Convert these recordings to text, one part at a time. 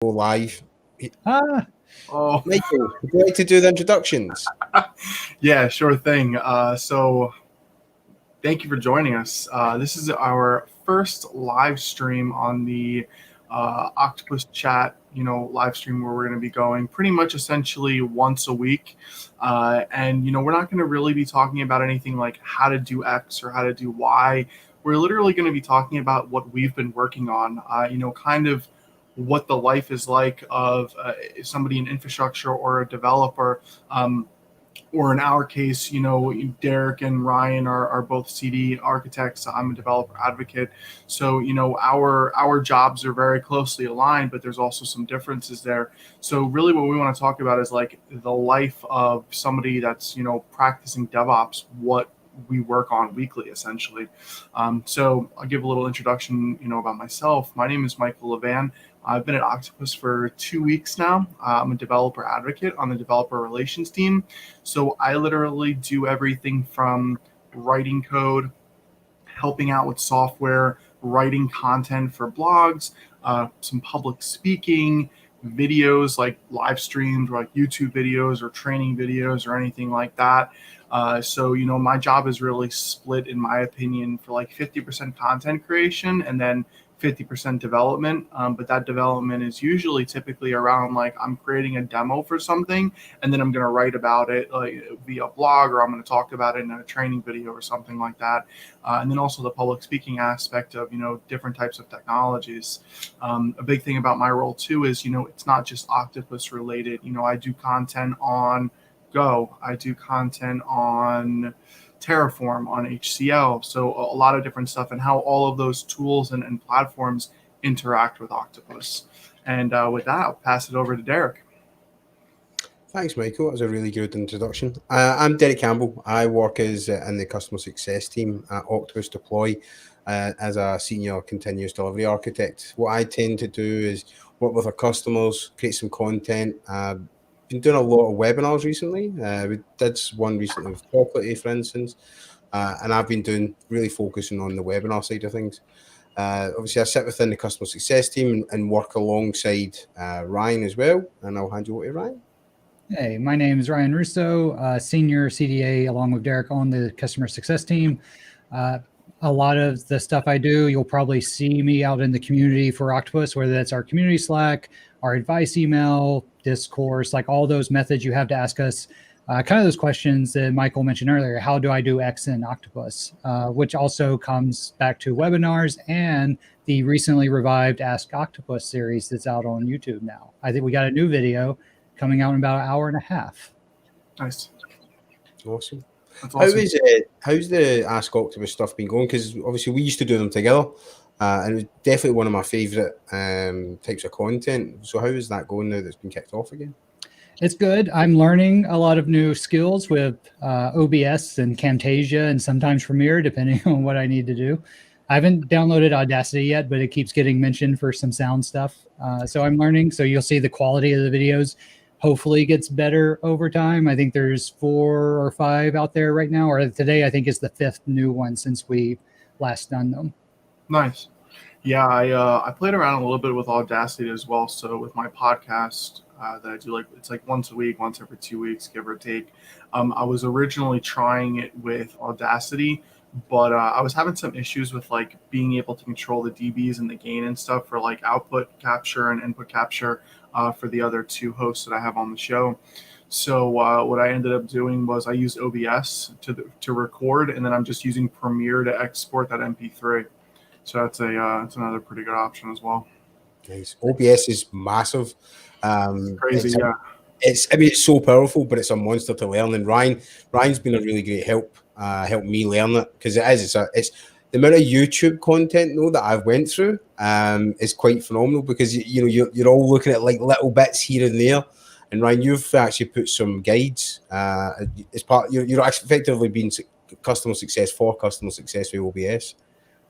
go live. Ah, Oh, Michael, would you like to do the introductions? yeah, sure thing. So thank you for joining us. This is our first live stream on the Octopus chat, live stream where we're going to be going pretty much essentially once a week. And, we're not going to really be talking about anything like how to do X or how to do Y. We're literally going to be talking about what we've been working on, kind of what the life is like of somebody in infrastructure or a developer. Or in our case, Derek and Ryan are both CD architects. I'm a developer advocate. So, our jobs are very closely aligned, but there's also some differences there. So really what we want to talk about is like the life of somebody that's, practicing DevOps, what we work on weekly, essentially. So I'll give a little introduction, about myself. My name is Michael Levan. I've been at Octopus for 2 weeks now. I'm a developer advocate on the developer relations team. So I literally do everything from writing code, helping out with software, writing content for blogs, some public speaking, videos like live streams, or like YouTube videos or training videos or anything like that. So, my job is really split, in my opinion, for like 50% content creation and then 50% development. But that development is usually typically around like I'm creating a demo for something and then I'm going to write about it via blog, or I'm going to talk about it in a training video or something like that. And then also the public speaking aspect of, different types of technologies. A big thing about my role too is, it's not just Octopus related. I do content on Go. I do content on Terraform, on HCL. So a lot of different stuff, and how all of those tools and platforms interact with Octopus. And with that, I'll pass it over to Derek. Thanks, Michael. That was a really good introduction. I'm Derek Campbell. I work as in the customer success team at Octopus Deploy as a senior continuous delivery architect. What I tend to do is work with our customers, create some content. Been doing a lot of webinars recently. We did one recently with Chocolatey, for instance, and I've been really focusing on the webinar side of things. Obviously, I sit within the customer success team and work alongside Ryan as well, and I'll hand you over to Ryan. hey, my name is Ryan Rousseau, senior CDA along with Derek on the customer success team. A lot of the stuff I do, you'll probably see me out in the community for Octopus, whether that's our community Slack, our advice email, discourse, like all those methods you have to ask us. Kind of those questions that Michael mentioned earlier. How do I do X in Octopus? Which also comes back to webinars and the recently revived Ask Octopus series that's out on YouTube now. I think we got a new video coming out in about an hour and a half. Nice. Awesome. That's awesome. How's the Ask Octopus stuff been going? Because obviously we used to do them together, and it was definitely one of my favourite types of content. So how is that going now that's been kicked off again? It's good. I'm learning a lot of new skills with OBS and Camtasia and sometimes Premiere, depending on what I need to do. I haven't downloaded Audacity yet, but it keeps getting mentioned for some sound stuff. So I'm learning. So you'll see the quality of the videos hopefully gets better over time. I think there's 4 or 5 out there right now, or today I think is the 5th new one since we last done them. Nice. Yeah, I played around a little bit with Audacity as well. So with my podcast that I do, it's like once a week, once every 2 weeks, give or take. I was originally trying it with Audacity, but I was having some issues with like being able to control the dBs and the gain and stuff for like output capture and input capture for the other 2 hosts that I have on the show. So what I ended up doing was I used OBS to record, and then I'm just using Premiere to export that MP3. So that's it's another pretty good option as well. Nice. OBS is massive. Crazy, yeah. It's so powerful, but it's a monster to learn. And Ryan's been a really great help me learn it, because it's the amount of YouTube content though that I've went through is quite phenomenal, because you're all looking at like little bits here and there. And Ryan, you've actually put some guides as part. You're actually effectively being customer success for customer success with OBS.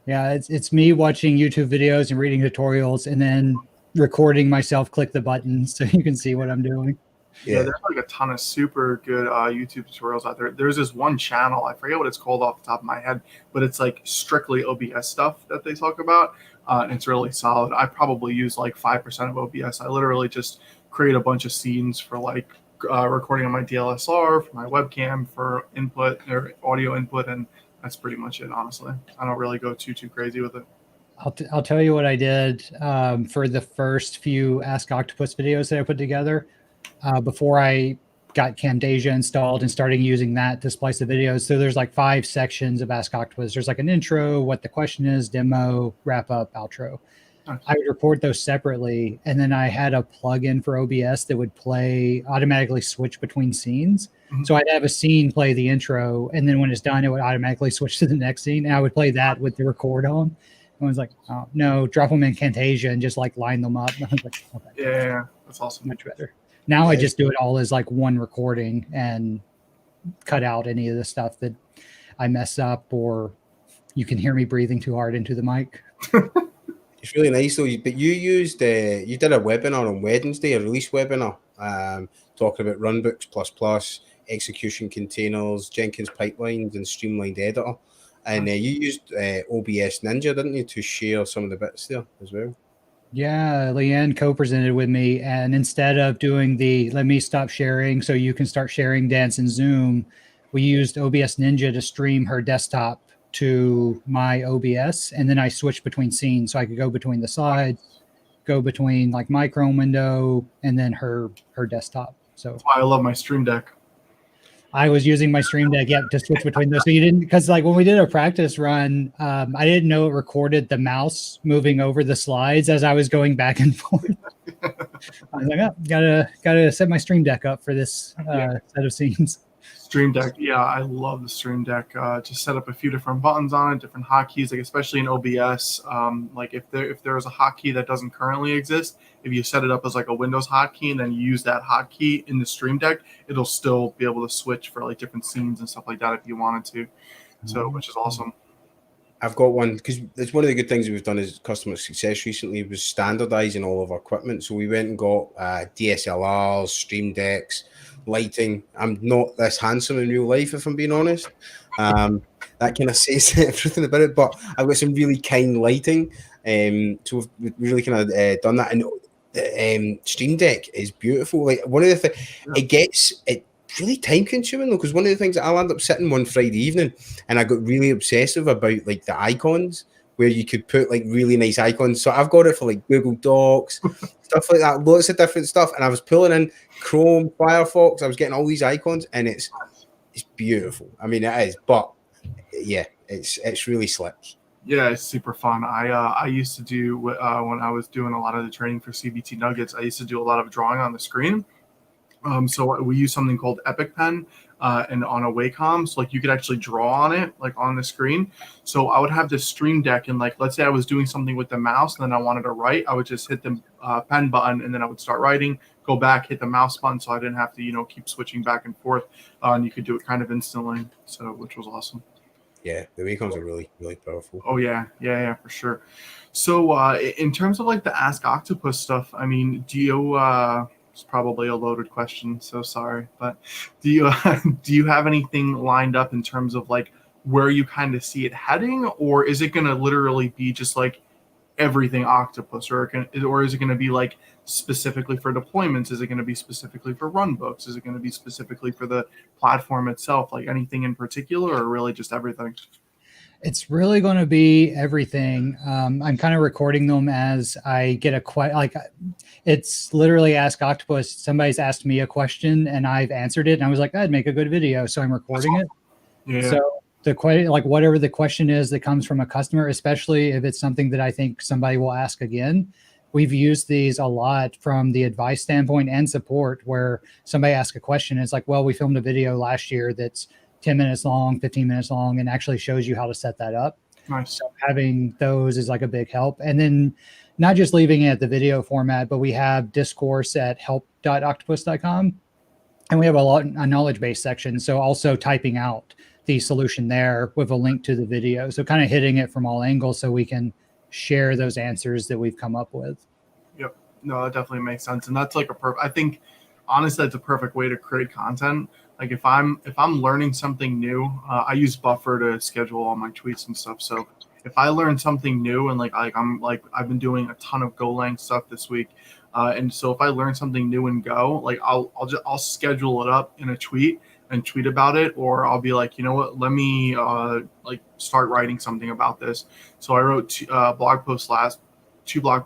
Yeah, it's me watching YouTube videos and reading tutorials and then recording myself click the buttons so you can see what I'm doing. Yeah, there's like a ton of super good YouTube tutorials out there. There's this one channel, I forget what it's called off the top of my head, but it's like strictly OBS stuff that they talk about. And it's really solid. I probably use like 5% of OBS. I literally just create a bunch of scenes for like recording on my DLSR, for my webcam, for input or audio input, and that's pretty much it, honestly. I don't really go too crazy with it. I'll tell you what I did for the first few Ask Octopus videos that I put together. Before I got Camtasia installed and starting using that to splice the videos. So there's like 5 sections of Ask Octopus. There's like an intro, what the question is, demo, wrap up, outro. Nice. I would record those separately. And then I had a plugin for OBS that would automatically switch between scenes. Mm-hmm. So I'd have a scene play the intro. And then when it's done, it would automatically switch to the next scene. And I would play that with the record on. I was like, oh, no, drop them in Camtasia and just like line them up. And I was like, okay, yeah, that's awesome. much better. Now I just do it all as like one recording and cut out any of the stuff that I mess up or you can hear me breathing too hard into the mic. It's really nice though. But you did a webinar on Wednesday, a release webinar, talking about runbooks, execution containers, Jenkins pipelines, and streamlined editor. And you used OBS Ninja, didn't you, to share some of the bits there as well? Yeah, Leanne co-presented with me, and instead of doing the let me stop sharing so you can start sharing dance in Zoom, we used OBS Ninja to stream her desktop to my OBS, and then I switched between scenes so I could go between the slides, go between like my Chrome window, and then her desktop. So that's why I love my Stream Deck. I was using my Stream Deck to switch between those. So you didn't, because like when we did a practice run, I didn't know it recorded the mouse moving over the slides as I was going back and forth. I was like, oh, gotta set my Stream Deck up for this set of scenes. Stream Deck, yeah, I love the Stream Deck. Just set up a few different buttons on it, different hotkeys, like especially in OBS. Like if there is a hotkey that doesn't currently exist, if you set it up as like a Windows hotkey and then you use that hotkey in the Stream Deck, it'll still be able to switch for like different scenes and stuff like that if you wanted to. So, which is awesome. I've got one because it's one of the good things we've done as customer success recently was standardizing all of our equipment. So we went and got DSLRs, Stream Decks, lighting. I'm not this handsome in real life, if I'm being honest. That kind of says everything about it. But I've got some really kind lighting. So we've really kind of done that. And Stream Deck is beautiful. Like one of the things, it really time consuming though, because one of the things that I'll end up sitting one Friday evening and I got really obsessive about like the icons where you could put like really nice icons. So I've got it for like Google Docs, stuff like that, lots of different stuff. And I was pulling in Chrome, Firefox, I was getting all these icons and it's beautiful. I mean, it is, but yeah, it's really slick. Yeah, it's super fun. I used to do when I was doing a lot of the training for CBT Nuggets, I used to do a lot of drawing on the screen. So we use something called Epic Pen and on a Wacom, so like you could actually draw on it like on the screen. So I would have this Stream Deck and like let's say I was doing something with the mouse and then I wanted to write, I would just hit the pen button and then I would start writing, go back, hit the mouse button, so I didn't have to keep switching back and forth, and you could do it kind of instantly. So which was awesome. Yeah, the Wacoms are really, really powerful. Oh yeah, for sure. So in terms of like the Ask Octopus stuff, I mean, do you? It's probably a loaded question, so sorry, but do you have anything lined up in terms of like where you kind of see it heading, or is it going to literally be just like everything Octopus, or is it going to be like specifically for deployments? Is it going to be specifically for runbooks? Is it going to be specifically for the platform itself? Like anything in particular, or really just everything? It's really going to be everything. I'm kind of recording them as I get it's literally Ask Octopus. Somebody's asked me a question and I've answered it, and I was like, I'd make a good video, so I'm recording it. Yeah. So whatever the question is that comes from a customer, especially if it's something that I think somebody will ask again. We've used these a lot from the advice standpoint and support, where somebody asks a question. And it's like, well, we filmed a video last year that's 10 minutes long, 15 minutes long, and actually shows you how to set that up. Nice. So having those is like a big help. And then not just leaving it at the video format, but we have discourse at help.octopus.com. And we have a knowledge-based section. So also typing out the solution there with a link to the video. So kind of hitting it from all angles so we can share those answers that we've come up with. Yep. No, that definitely makes sense. And that's like I think honestly, it's a perfect way to create content. Like if I'm learning something new, I use Buffer to schedule all my tweets and stuff. So if I learn something new and I've been doing a ton of Golang stuff this week, and so if I learn something new in Go, like I'll schedule it up in a tweet and tweet about it, or I'll be like, you know what, let me start writing something about this. So I wrote two blog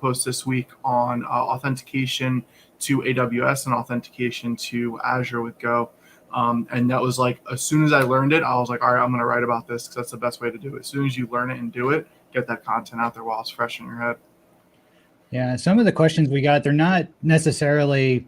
posts this week on authentication to AWS and authentication to Azure with Go. And that was like, as soon as I learned it, I was like, all right, I'm going to write about this because that's the best way to do it. As soon as you learn it and do it, get that content out there while it's fresh in your head. Yeah, some of the questions we got, they're not necessarily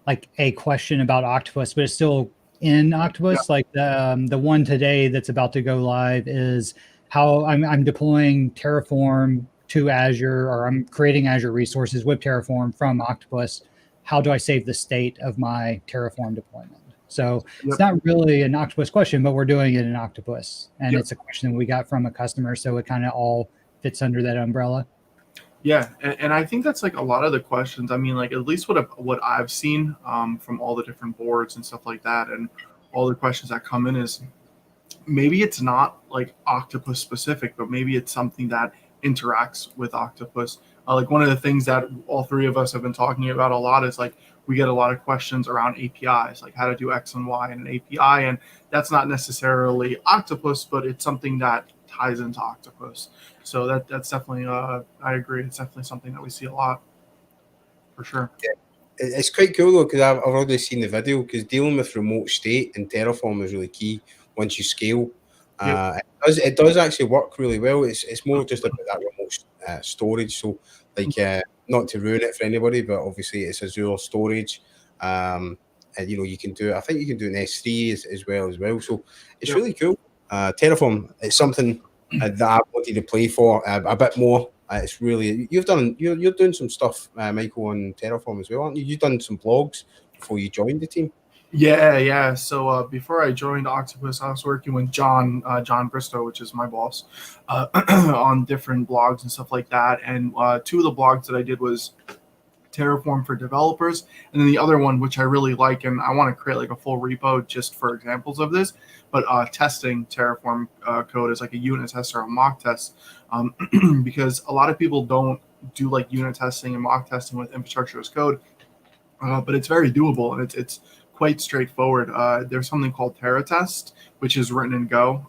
like a question about Octopus, but it's still in Octopus. Yeah. Like the one today that's about to go live is how I'm deploying Terraform to Azure, or I'm creating Azure resources with Terraform from Octopus. How do I save the state of my Terraform deployment? So It's not really an Octopus question, but we're doing it in Octopus. And it's a question we got from a customer. So it kind of all fits under that umbrella. Yeah. And I think that's like a lot of the questions. I mean, like at least what I've seen from all the different boards and stuff like that, and all the questions that come in is maybe it's not like Octopus specific, but maybe it's something that interacts with Octopus. Like one of the things that all three of us have been talking about a lot is like we get a lot of questions around APIs, like how to do X and Y in an API, and that's not necessarily Octopus, but it's something that ties into Octopus. So that's definitely I agree. It's definitely something that we see a lot, for sure. Yeah. It's quite cool though, because I've already seen the video, because dealing with remote state in Terraform is really key once you scale. It does actually work really well. It's more just about that remote storage. So like not to ruin it for anybody, but obviously it's Azure storage. And you can do it. I think you can do an S3 as well. So it's really cool. Terraform, it's something that I wanted to play for a bit more. It's really you're doing some stuff, Michael, on Terraform as well, aren't you? You've done some blogs before you joined the team. Yeah. So before I joined Octopus, I was working with John Bristow, which is my boss, on different blogs and stuff like that. And two of the blogs that I did was Terraform for developers, and then the other one, which I really like, and I want to create like a full repo just for examples of this, but testing Terraform code as like a unit test or a mock test, because a lot of people don't do like unit testing and mock testing with infrastructure as code, but it's very doable, and it's quite straightforward. There's something called TerraTest, which is written in Go,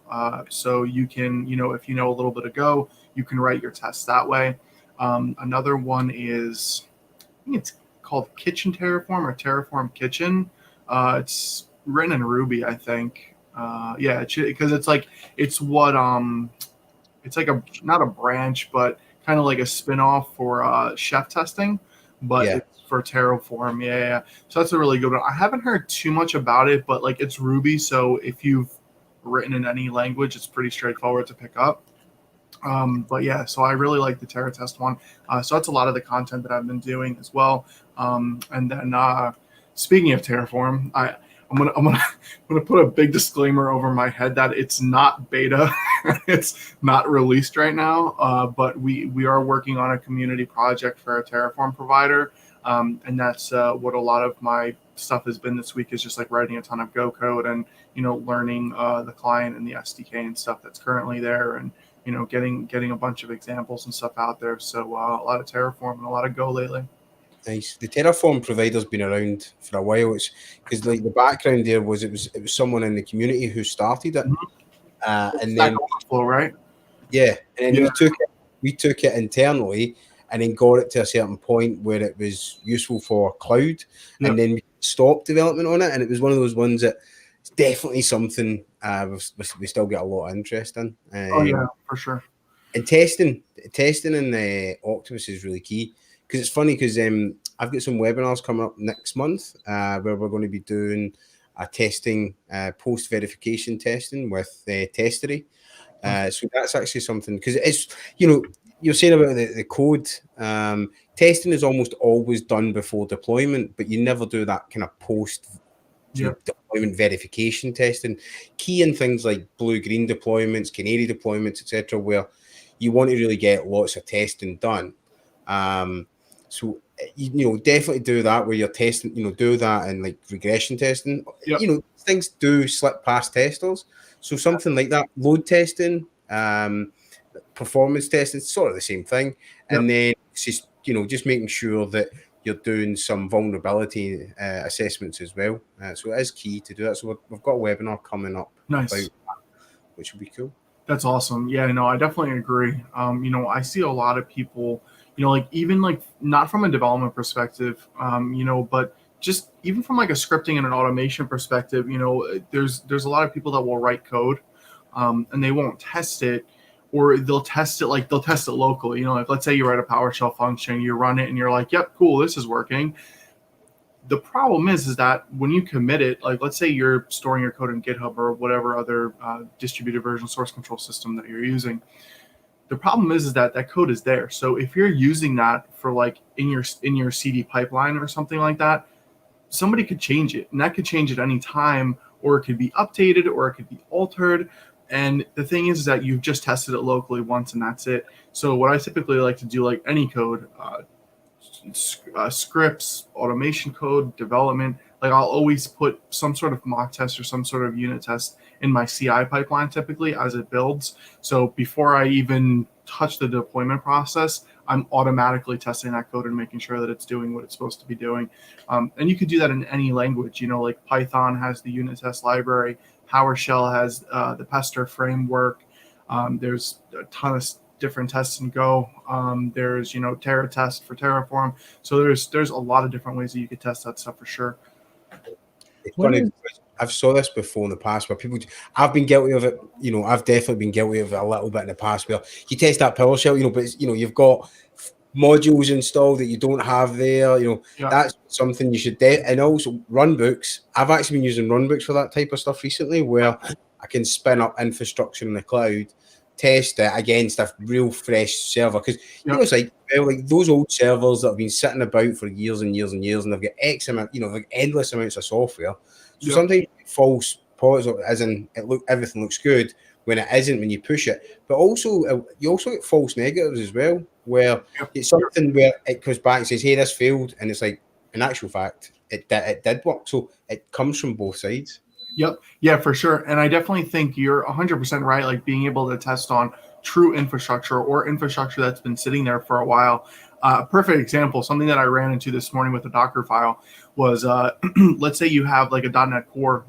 so you can, if you know a little bit of Go, you can write your tests that way. Another one is, I think it's called Kitchen Terraform or Terraform Kitchen. It's written in Ruby, I think. Because it's like it's like not a branch, but kind of like a spin-off for chef testing, but it's for Terraform. Yeah. So that's a really good one. I haven't heard too much about it, but like it's Ruby, so if you've written in any language, it's pretty straightforward to pick up. But yeah, so I really like the TerraTest one. So that's a lot of the content that I've been doing as well. And then speaking of Terraform, I'm gonna put a big disclaimer over my head that it's not beta, it's not released right now. But we are working on a community project for a Terraform provider, and that's what a lot of my stuff has been this week, is just like writing a ton of Go code and learning the client and the SDK and stuff that's currently there, and getting a bunch of examples and stuff out there. So a lot of Terraform and a lot of Go lately. Nice. The Terraform provider's been around for a while. It's because like the background there was it was someone in the community who started it, and then Flow, right? Yeah, and then we took it internally, and then got it to a certain point where it was useful for cloud, and then we stopped development on it, and it was one of those ones that it's definitely something we still get a lot of interest in. Oh yeah, for sure. And testing in the Octopus is really key, because it's funny because I've got some webinars coming up next month where we're going to be doing a testing, post verification testing with Testery. So that's actually something, because it's you're saying about the code. Testing is almost always done before deployment, but you never do that kind of post deployment verification testing. Key in things like blue-green deployments, canary deployments, etc., where you want to really get lots of testing done. So definitely do that where you're testing, do that and like regression testing. Yep. Things do slip past testers. So something like that, load testing, performance testing, sort of the same thing. And then it's just, just making sure that you're doing some vulnerability assessments as well. So it is key to do that. So we've got a webinar coming up about that, which will be cool. That's awesome. Yeah, no, I definitely agree. I see a lot of people, like even like not from a development perspective, but just even from like a scripting and an automation perspective, there's a lot of people that will write code, and they won't test it, or they'll test it locally. Like let's say you write a PowerShell function, you run it, and you're like, yep, cool, this is working. The problem is that when you commit it, like let's say you're storing your code in GitHub or whatever other distributed version source control system that you're using, the problem is that that code is there. So if you're using that for like in your CD pipeline or something like that, somebody could change it, and that could change at any time, or it could be updated, or it could be altered. And the thing is that you've just tested it locally once, and that's it. So what I typically like to do, like any code, scripts, automation code, development, like I'll always put some sort of mock test or some sort of unit test in my CI pipeline typically as it builds. So before I even touch the deployment process, I'm automatically testing that code and making sure that it's doing what it's supposed to be doing. And you could do that in any language, like Python has the unit test library, PowerShell has the Pester framework. There's a ton of different tests in Go. There's Terra test for Terraform. So there's a lot of different ways that you could test that stuff for sure. It's funny, I've saw this before in the past where people, I've been guilty of it. I've definitely been guilty of it a little bit in the past where you test that PowerShell, but it's, you've got modules installed that you don't have there. That's something you should and also runbooks. I've actually been using runbooks for that type of stuff recently, where I can spin up infrastructure in the cloud, test it against a real fresh server, because it's like those old servers that have been sitting about for years and years and years, and they've got X amount, like endless amounts of software. So sometimes false positives, as in everything looks good when it isn't when you push it. But also you also get false negatives as well, where it's something where it goes back and says, hey, this failed, and it's like, in actual fact, it did work. So it comes from both sides. Yep. Yeah, for sure. And I definitely think you're 100% right. Like being able to test on true infrastructure or infrastructure that's been sitting there for a while. A perfect example, something that I ran into this morning with a Docker file was, let's say you have like a .NET Core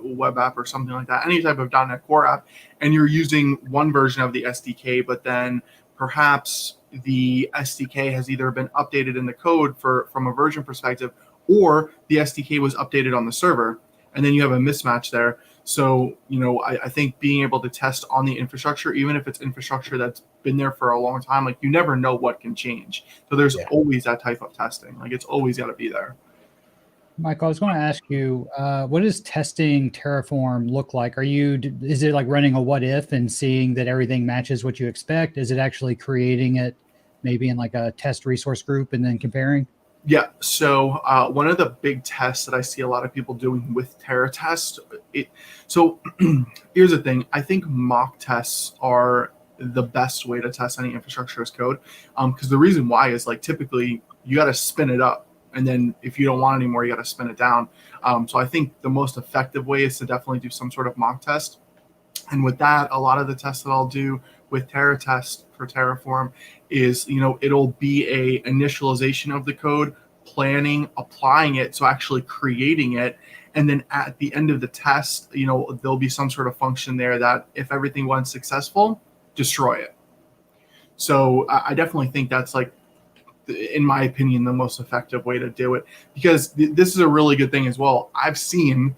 web app or something like that, any type of .NET Core app, and you're using one version of the SDK, but then perhaps the SDK has either been updated in the code from a version perspective, or the SDK was updated on the server. And then you have a mismatch there. So, I think being able to test on the infrastructure, even if it's infrastructure that's been there for a long time, like you never know what can change. So there's always that type of testing. Like it's always got to be there. Michael, I was going to ask you, what does testing Terraform look like? Is it like running a what if and seeing that everything matches what you expect? Is it actually creating it maybe in like a test resource group and then comparing? Yeah. So one of the big tests that I see a lot of people doing with Terra test. So here's the thing. I think mock tests are the best way to test any infrastructure as code. Because the reason why is like typically you got to spin it up. And then if you don't want it anymore, you got to spin it down. So I think the most effective way is to definitely do some sort of mock test. And with that, a lot of the tests that I'll do with Terra test for Terraform is, it'll be a initialization of the code, planning, applying it, so actually creating it. And then at the end of the test, there'll be some sort of function there that if everything went successful, destroy it. So I definitely think that's like, in my opinion, the most effective way to do it, because this is a really good thing as well. I've seen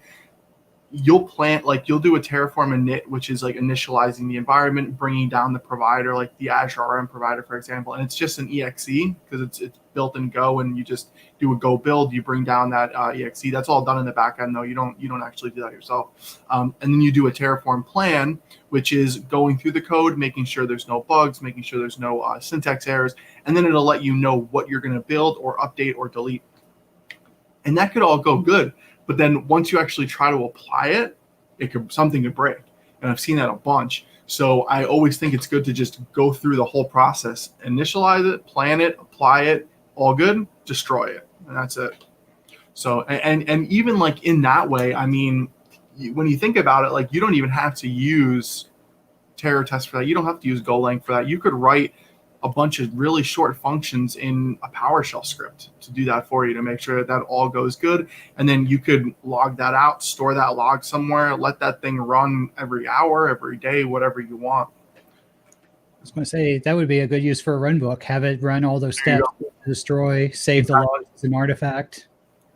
you'll do a Terraform init, which is like initializing the environment, bringing down the provider, like the Azure RM provider, for example. And it's just an exe because it's built in Go, and you just do a Go build, you bring down that exe. That's all done in the back end though. You don't actually do that yourself. And then you do a Terraform plan, which is going through the code, making sure there's no bugs, making sure there's no syntax errors. And then it'll let you know what you're going to build or update or delete. And that could all go good. But then once you actually try to apply it, something could break. And I've seen that a bunch. So I always think it's good to just go through the whole process, initialize it, plan it, apply it, all good, destroy it, and that's it. So, and even like in that way, I mean, when you think about it, like you don't even have to use terror test for that. You don't have to use Golang for that. You could write a bunch of really short functions in a PowerShell script to do that for you, to make sure that that all goes good. And then you could log that out, store that log somewhere, let that thing run every hour, every day, whatever you want. I was going to say that would be a good use for a run book. Have it run all those steps, destroy, save the logs as an artifact.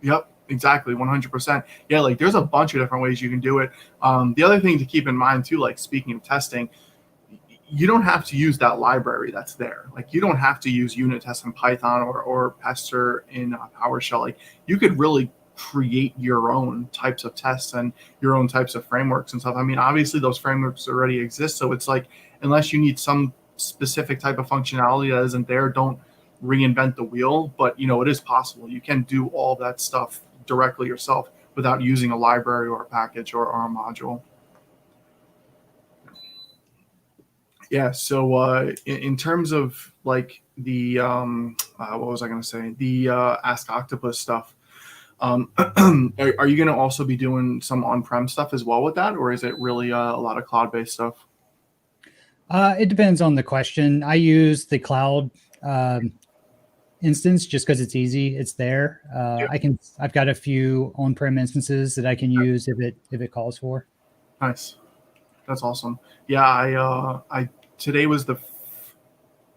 Yep, exactly, 100%. Yeah, like there's a bunch of different ways you can do it. The other thing to keep in mind too, like speaking of testing, you don't have to use that library that's there. Like you don't have to use unit tests in Python or Pester in PowerShell. Like you could really create your own types of tests and your own types of frameworks and stuff. I mean, obviously those frameworks already exist. So it's like, unless you need some specific type of functionality that isn't there, don't reinvent the wheel. But you know, it is possible. You can do all that stuff directly yourself without using a library or a package or a module. Yeah. So in terms of like the what was I going to say? The Ask Octopus stuff. Are you going to also be doing some on-prem stuff as well with that, or is it really a lot of cloud-based stuff? It depends on the question. I use the cloud instance just because it's easy. It's there. I've got a few on-prem instances that I can use if it calls for. Nice. That's awesome. Yeah, I today was the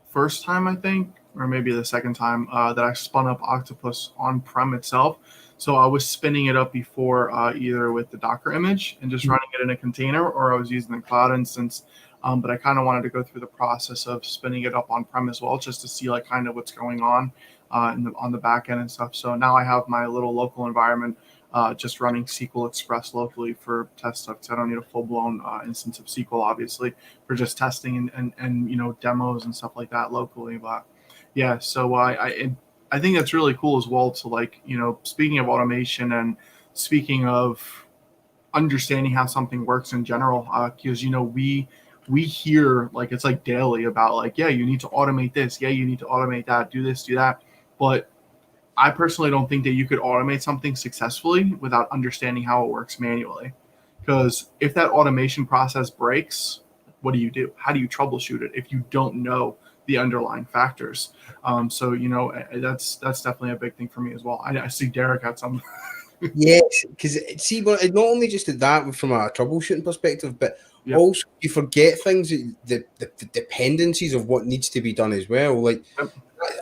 first time, I think, or maybe the second time that I spun up Octopus on-prem itself. So I was spinning it up before either with the Docker image and just running it in a container, or I was using the cloud instance. But I kind of wanted to go through the process of spinning it up on-prem as well, just to see like kind of what's going on on the back end and stuff. So now I have my little local environment just running SQL Express locally for test stuff, because I don't need a full-blown instance of SQL, obviously, for just testing and you know, demos and stuff like that locally. But yeah, so I think that's really cool as well to, like, you know, speaking of automation and speaking of understanding how something works in general, because you know, we hear like it's like daily about like, yeah, you need to automate this, yeah, you need to automate that, do this, do that. But I personally don't think that you could automate something successfully without understanding how it works manually. Because if that automation process breaks, what do you do? How do you troubleshoot it if you don't know the underlying factors? So, you know, that's definitely a big thing for me as well. I see Derek had some. Yes, because see, but not only just at that from a troubleshooting perspective, but Yep. also you forget things, the dependencies of what needs to be done as well. Like, Yep.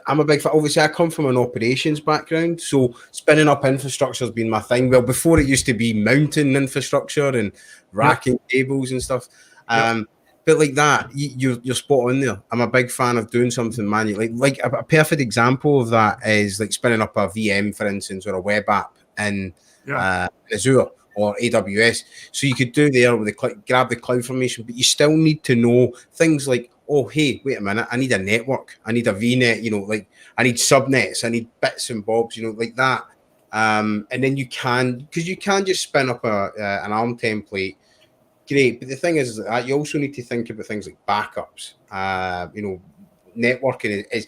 I'm a big fan. Obviously, I come from an operations background, so spinning up infrastructure has been my thing. Well, before it used to be mounting infrastructure and racking cables and stuff. But like that, you're spot on there. I'm a big fan of doing something manually. Like a perfect example of that is like spinning up a VM, for instance, or a web app in Azure or AWS. So you could do there with grab the cloud formation, but you still need to know things like, oh, hey, wait a minute, I need a network, I need a VNet, you know, like I need subnets, I need bits and bobs, you know, like that. And then you can just spin up an ARM template. Great, but the thing is that you also need to think about things like backups. You know, networking is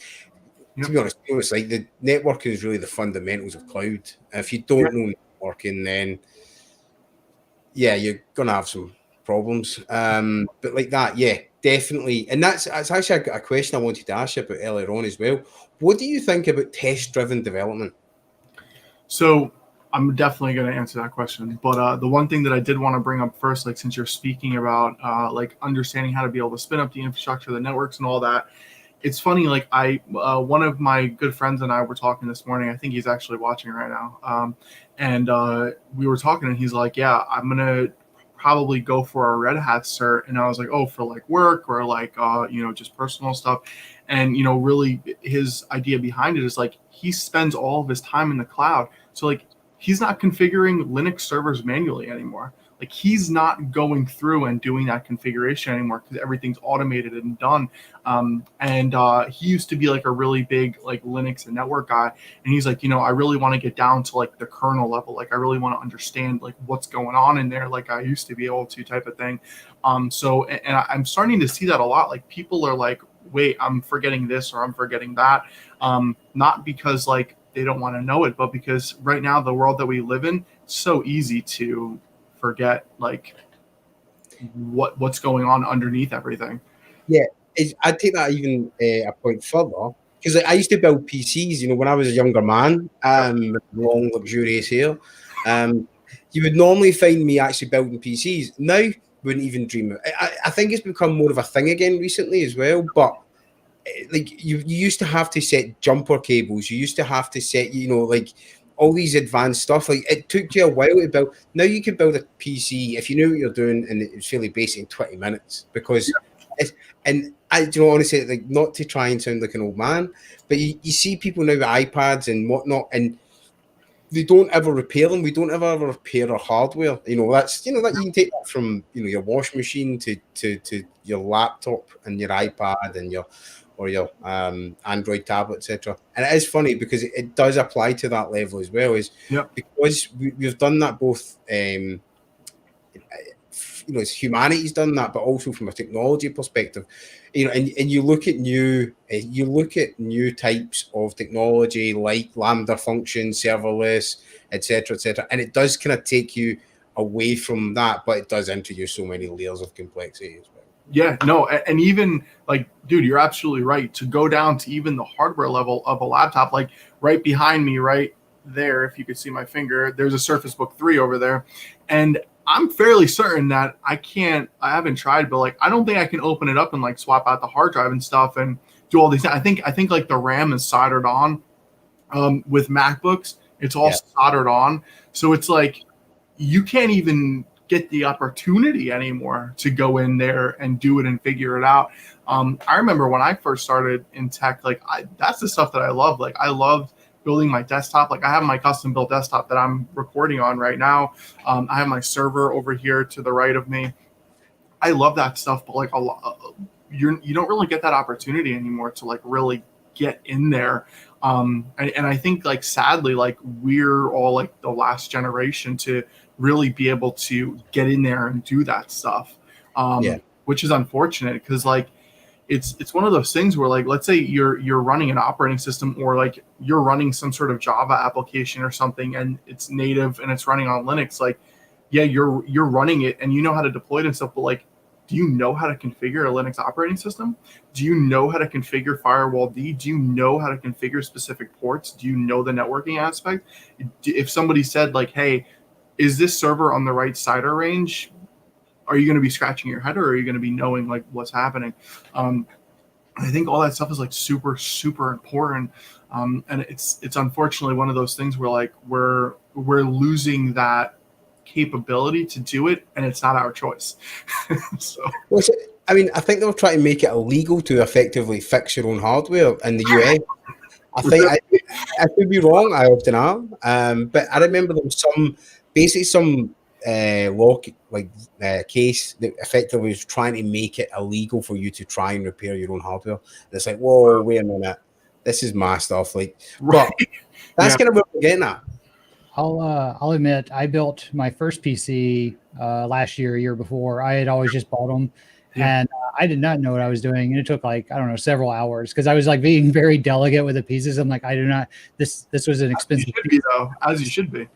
to be honest, it's like the networking is really the fundamentals of cloud. If you don't know networking, then yeah, you're gonna have some problems. But like that, yeah, definitely. And that's actually a question I wanted to ask you about earlier on as well. What do you think about test-driven development? So I'm definitely going to answer that question. But the one thing that I did want to bring up first, like since you're speaking about like understanding how to be able to spin up the infrastructure, the networks, and all that, it's funny. Like one of my good friends and I were talking this morning. I think he's actually watching right now. And we were talking, and he's like, "Yeah, I'm gonna probably go for a Red Hat cert." And I was like, "Oh, for like work or like you know, just personal stuff." And you know, really, his idea behind it is like he spends all of his time in the cloud, so like he's not configuring Linux servers manually anymore. Like he's not going through and doing that configuration anymore because everything's automated and done. And he used to be like a really big like Linux and network guy. And he's like, you know, I really want to get down to like the kernel level. Like I really want to understand like what's going on in there, like I used to be able to, type of thing. So I'm starting to see that a lot. Like people are like wait, I'm forgetting this or I'm forgetting that. Not because like they don't want to know it, but because right now the world that we live in, it's so easy to forget like what's going on underneath everything. Yeah, I'd take that even a point further, because I used to build PCs, when I was a younger man, with long, luxurious hair. You would normally find me actually building PCs. Now, wouldn't even dream of it. I think it's become more of a thing again recently as well, but like you used to have to set jumper cables. You used to have to set, like all these advanced stuff. Like it took you a while to build. Now you can build a PC if you knew what you're doing, and it's really basic in 20 minutes because it's. And I, honestly, like not to try and sound like an old man, but you see people now with iPads and whatnot, and they don't ever repair them. We don't ever repair our hardware. That's that you can take that from your washing machine to your laptop and your iPad and your Android tablet, etc. And it is funny because it does apply to that level as well, because we've done that both. It's humanity's done that, but also from a technology perspective, and you look at new types of technology like Lambda functions, serverless, etc., and it does kind of take you away from that, but it does introduce so many layers of complexity as well. Yeah, no, and even like, dude, you're absolutely right. To go down to even the hardware level of a laptop, like right behind me, right there, if you could see my finger, there's a Surface Book 3 over there, and I'm fairly certain that I haven't tried, but like I don't think I can open it up and like swap out the hard drive and stuff and do all these things. I think like the RAM is soldered on. With MacBooks, it's all soldered on. So it's like you can't even get the opportunity anymore to go in there and do it and figure it out. I remember when I first started in tech, like that's the stuff that I love. Like I loved building my desktop. Like I have my custom built desktop that I'm recording on right now. I have my server over here to the right of me. I love that stuff, but like you don't really get that opportunity anymore to like really get in there. And I think like sadly, like we're all like the last generation to really be able to get in there and do that stuff. Which is unfortunate because like it's one of those things where like let's say you're running an operating system or like you're running some sort of Java application or something and it's native and it's running on Linux. Like you're running it and you know how to deploy it and stuff, but like do you know how to configure a Linux operating system? Do you know how to configure Firewall D? Do you know how to configure specific ports? Do you know the networking aspect? If somebody said like, hey, is this server on the right CIDR range? Are you going to be scratching your head or are you going to be knowing like what's happening? I think all that stuff is like super, super important. And it's unfortunately one of those things where like we're losing that capability to do it and it's not our choice. I think they're trying to make it illegal to effectively fix your own hardware in the US. I think I could be wrong. I often am. But I remember there was some law case that effectively was trying to make it illegal for you to try and repair your own hardware. And it's like, whoa, wait a minute, this is my stuff. Like, but that's kind of what we're getting at. I'll admit I built my first PC last year before. I had always just bought them, and I did not know what I was doing, and it took like I don't know several hours because I was like being very delicate with the pieces. I'm like I do not this was an expensive. As you should be though, as you should be.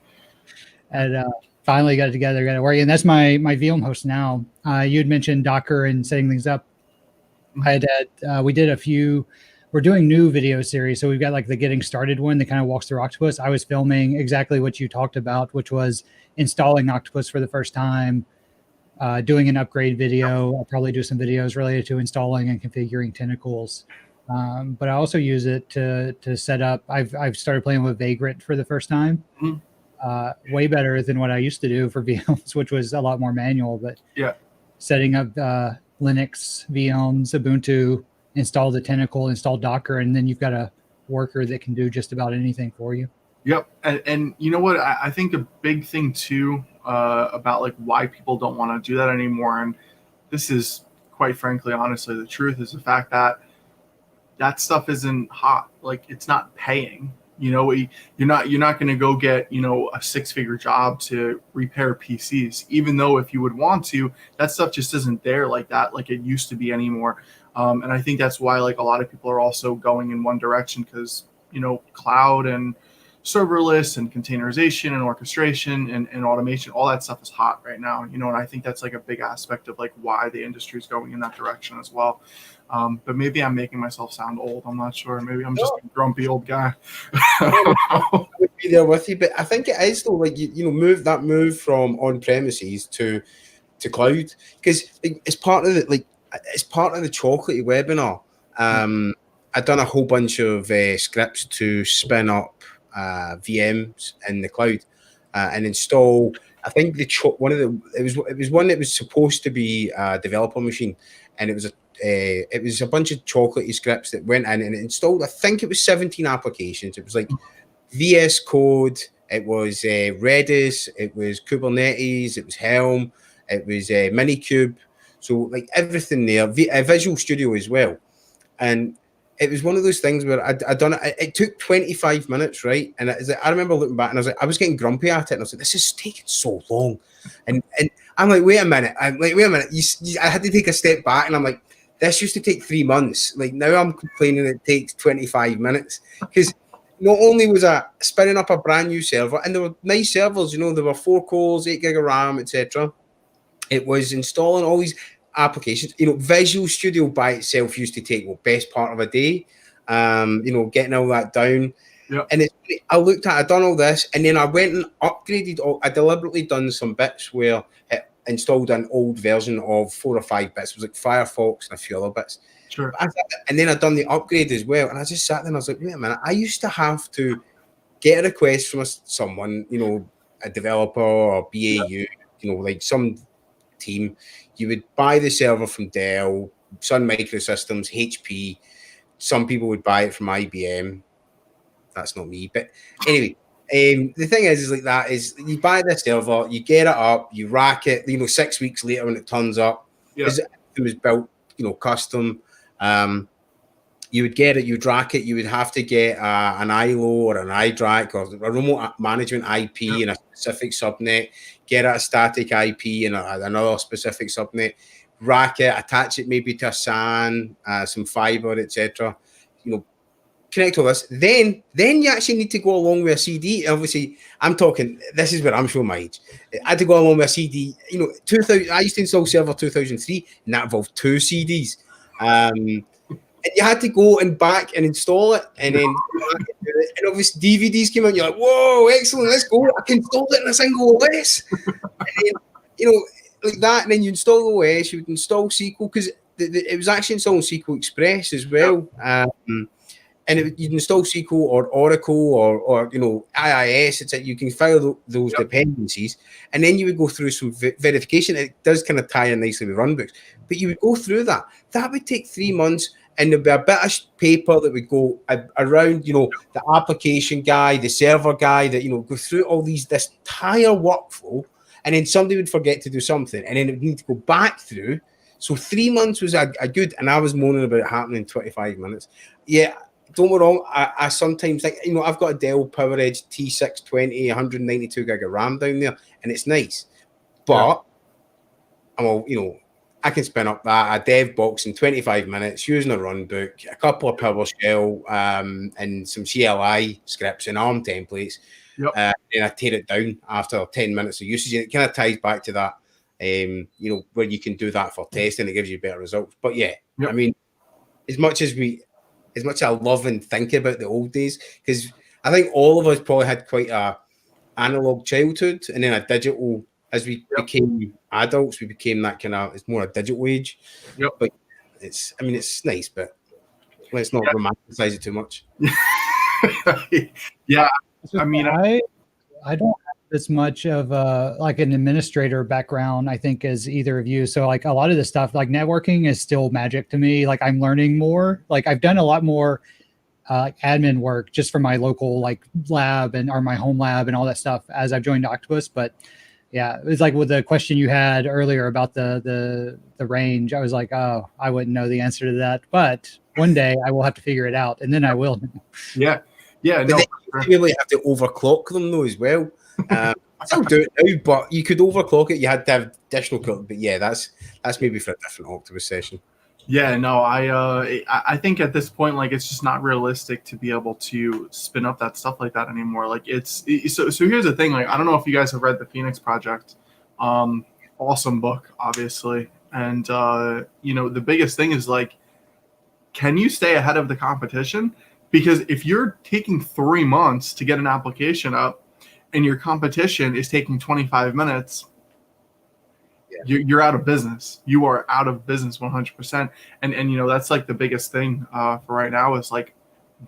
And finally got it together, got it working, and that's my VM host now. You had mentioned Docker and setting things up. We did a few. We're doing new video series, so we've got like the getting started one that kind of walks through Octopus. I was filming exactly what you talked about, which was installing Octopus for the first time, doing an upgrade video. I'll probably do some videos related to installing and configuring tentacles. But I also use it to set up. I've started playing with Vagrant for the first time. Way better than what I used to do for VMs, which was a lot more manual. But setting up Linux VMs, Ubuntu, install the tentacle, install Docker, and then you've got a worker that can do just about anything for you. Yep. And you know what? I think a big thing too about like why people don't want to do that anymore, and this is quite frankly, honestly, the truth is the fact that that stuff isn't hot. Like it's not paying. You know, you're not going to go get, a 6-figure job to repair PCs, even though if you would want to, that stuff just isn't there like that, like it used to be anymore. And I think that's why like a lot of people are also going in one direction, because, cloud and serverless and containerization and orchestration and automation, all that stuff is hot right now, and I think that's like a big aspect of like why the industry is going in that direction as well. But maybe I'm making myself sound old. I'm not sure. Maybe I'm just a grumpy old guy. I would be there with you, but I think it is though, like move from on premises to cloud, because it's part of the chocolatey webinar. I've done a whole bunch of scripts to spin up VMs in the cloud and install. I think it was one that was supposed to be a developer machine, and it was a bunch of chocolatey scripts that went in and it installed. I think it was 17 applications. It was like VS Code, it was Redis, it was Kubernetes, it was Helm, it was Minikube. So like everything there, Visual Studio as well. And it was one of those things where I'd done it. It took 25 minutes, right? And I remember looking back and I was getting grumpy at it. And I was like, this is taking so long. And I'm like, wait a minute. I had to take a step back and I'm like, this used to take 3 months. Like now I'm complaining it takes 25 minutes. Because not only was I spinning up a brand new server, and there were nice servers, there were 4 cores, 8 gig of RAM, etc. It was installing all these applications. Visual Studio by itself used to take best part of a day. Getting all that down. Yep. And I'd done all this, and then I went and upgraded. I deliberately done some bits where it installed an old version of 4 or 5 bits. It was like Firefox and a few other bits. Sure. And then I'd done the upgrade as well. And I just sat there and I was like, wait a minute, I used to have to get a request from someone, a developer or BAU, like some team. You would buy the server from Dell, Sun Microsystems, HP. Some people would buy it from IBM. That's not me. But anyway, the thing is like that is you buy the server, you get it up, you rack it, 6 weeks later when it turns up, because it was built, custom. You would get it, you'd rack it, you would have to get an ILO or an iDRAC or a remote management IP in a specific subnet, get a static IP in another specific subnet, rack it, attach it maybe to a SAN, some fiber, etc. Connect all this. Then you actually need to go along with a CD. Obviously, I'm talking, this is where I'm showing my age. I had to go along with a CD. 2000. I used to install Server 2003, and that involved 2 CDs. And you had to go and back and install it, and then and obviously DVDs came out. And you're like, whoa, excellent, let's go! I can install it in a single OS. And then, like that. And then you install the OS. You would install SQL, because it was actually installing SQL Express as well. And you'd install SQL or Oracle or IIS. It's that you can file those dependencies, and then you would go through some verification. It does kind of tie in nicely with runbooks, but you would go through that. That would take 3 months, and there'd be a bit of paper that would go around, the application guy, the server guy, that go through all this entire workflow, and then somebody would forget to do something, and then it would need to go back through. So 3 months was a good, and I was moaning about it happening in 25 minutes. Yeah. Don't get me wrong, I sometimes think, I've got a Dell PowerEdge T620, 192 gig of RAM down there, and it's nice. But, I can spin up a dev box in 25 minutes using a runbook, a couple of PowerShell, and some CLI scripts and ARM templates. Yep. And I tear it down after 10 minutes of usage. And it kind of ties back to that, where you can do that for testing, it gives you better results. But yeah, I mean, as much as I love and think about the old days, because I think all of us probably had quite a analog childhood, and then a digital, as we became adults, we became that kind of, it's more a digital age. Yep. But it's nice, but let's not romanticize it too much. Yeah. I mean, I don't have as much of like an administrator background, I think, as either of you. So like a lot of this stuff, like networking is still magic to me. Like I'm learning more. Like I've done a lot more admin work just for my local lab or my home lab and all that stuff as I've joined Octopus. But yeah, it was like with the question you had earlier about the range. I was like, oh, I wouldn't know the answer to that. But one day I will have to figure it out, and then I will. Yeah. Yeah. No, you really have to overclock them though as well. I still do it now, but you could overclock it. You had to have additional clock. But yeah, that's maybe for a different Octopus session. Yeah, no, I think at this point, like, it's just not realistic to be able to spin up that stuff like that anymore. Like, so here's the thing. Like, I don't know if you guys have read the Phoenix Project. Awesome book, obviously. And the biggest thing is, like, can you stay ahead of the competition? Because if you're taking 3 months to get an application up and your competition is taking 25 minutes, you're out of business. You are out of business 100%. And that's like the biggest thing for right now is like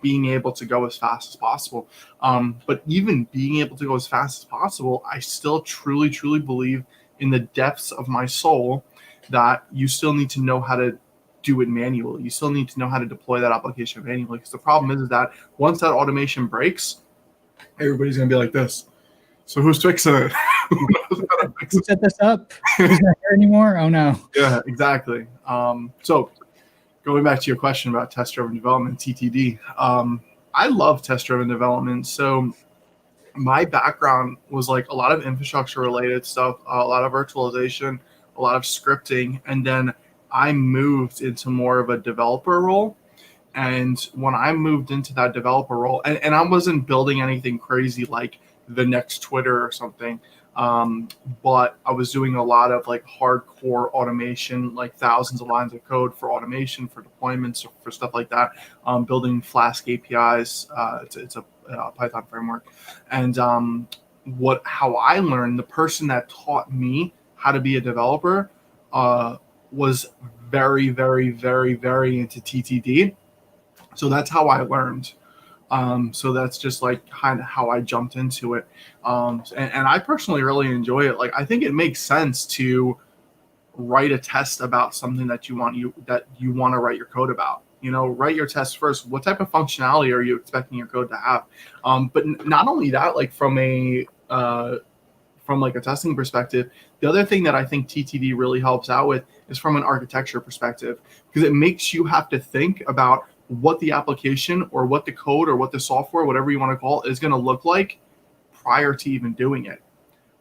being able to go as fast as possible. But even being able to go as fast as possible, I still truly, truly believe in the depths of my soul that you still need to know how to do it manually. You still need to know how to deploy that application manually. Because the problem is that once that automation breaks, everybody's going to be like this. So who's fixing it? Who knows how to fix Who it? set this up? Who's not here anymore? Oh no. Yeah, exactly. So going back to your question about test-driven development, TTD, I love test-driven development. So my background was like a lot of infrastructure-related stuff, a lot of virtualization, a lot of scripting, and then I moved into more of a developer role. And when I moved into that developer role, and I wasn't building anything crazy like the next Twitter or something, but I was doing a lot of like hardcore automation, like thousands of lines of code for automation, for deployments, for stuff like that, building Flask APIs. It's a Python framework. And how I learned, the person that taught me how to be a developer was very, very, very, very into TTD. So that's how I learned. So that's just like kind of how I jumped into it. And I personally really enjoy it. Like, I think it makes sense to write a test about something that you want to write your code about. Write your test first. What type of functionality are you expecting your code to have? But not only that, like from like a testing perspective, the other thing that I think TTD really helps out with is from an architecture perspective, because it makes you have to think about what the application or what the code or what the software, whatever you want to call it, is going to look like prior to even doing it.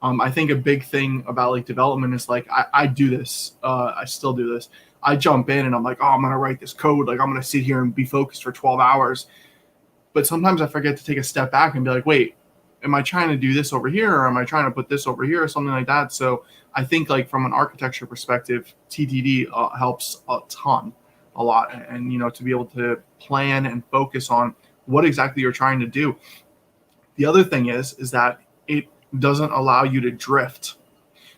I think a big thing about like development is like, I do this. I still do this. I jump in and I'm like, oh, I'm going to write this code. Like, I'm going to sit here and be focused for 12 hours. But sometimes I forget to take a step back and be like, wait, am I trying to do this over here? Or am I trying to put this over here or something like that? So I think like from an architecture perspective, TTD helps a ton. A lot, and to be able to plan and focus on what exactly you're trying to do. The other thing is that it doesn't allow you to drift.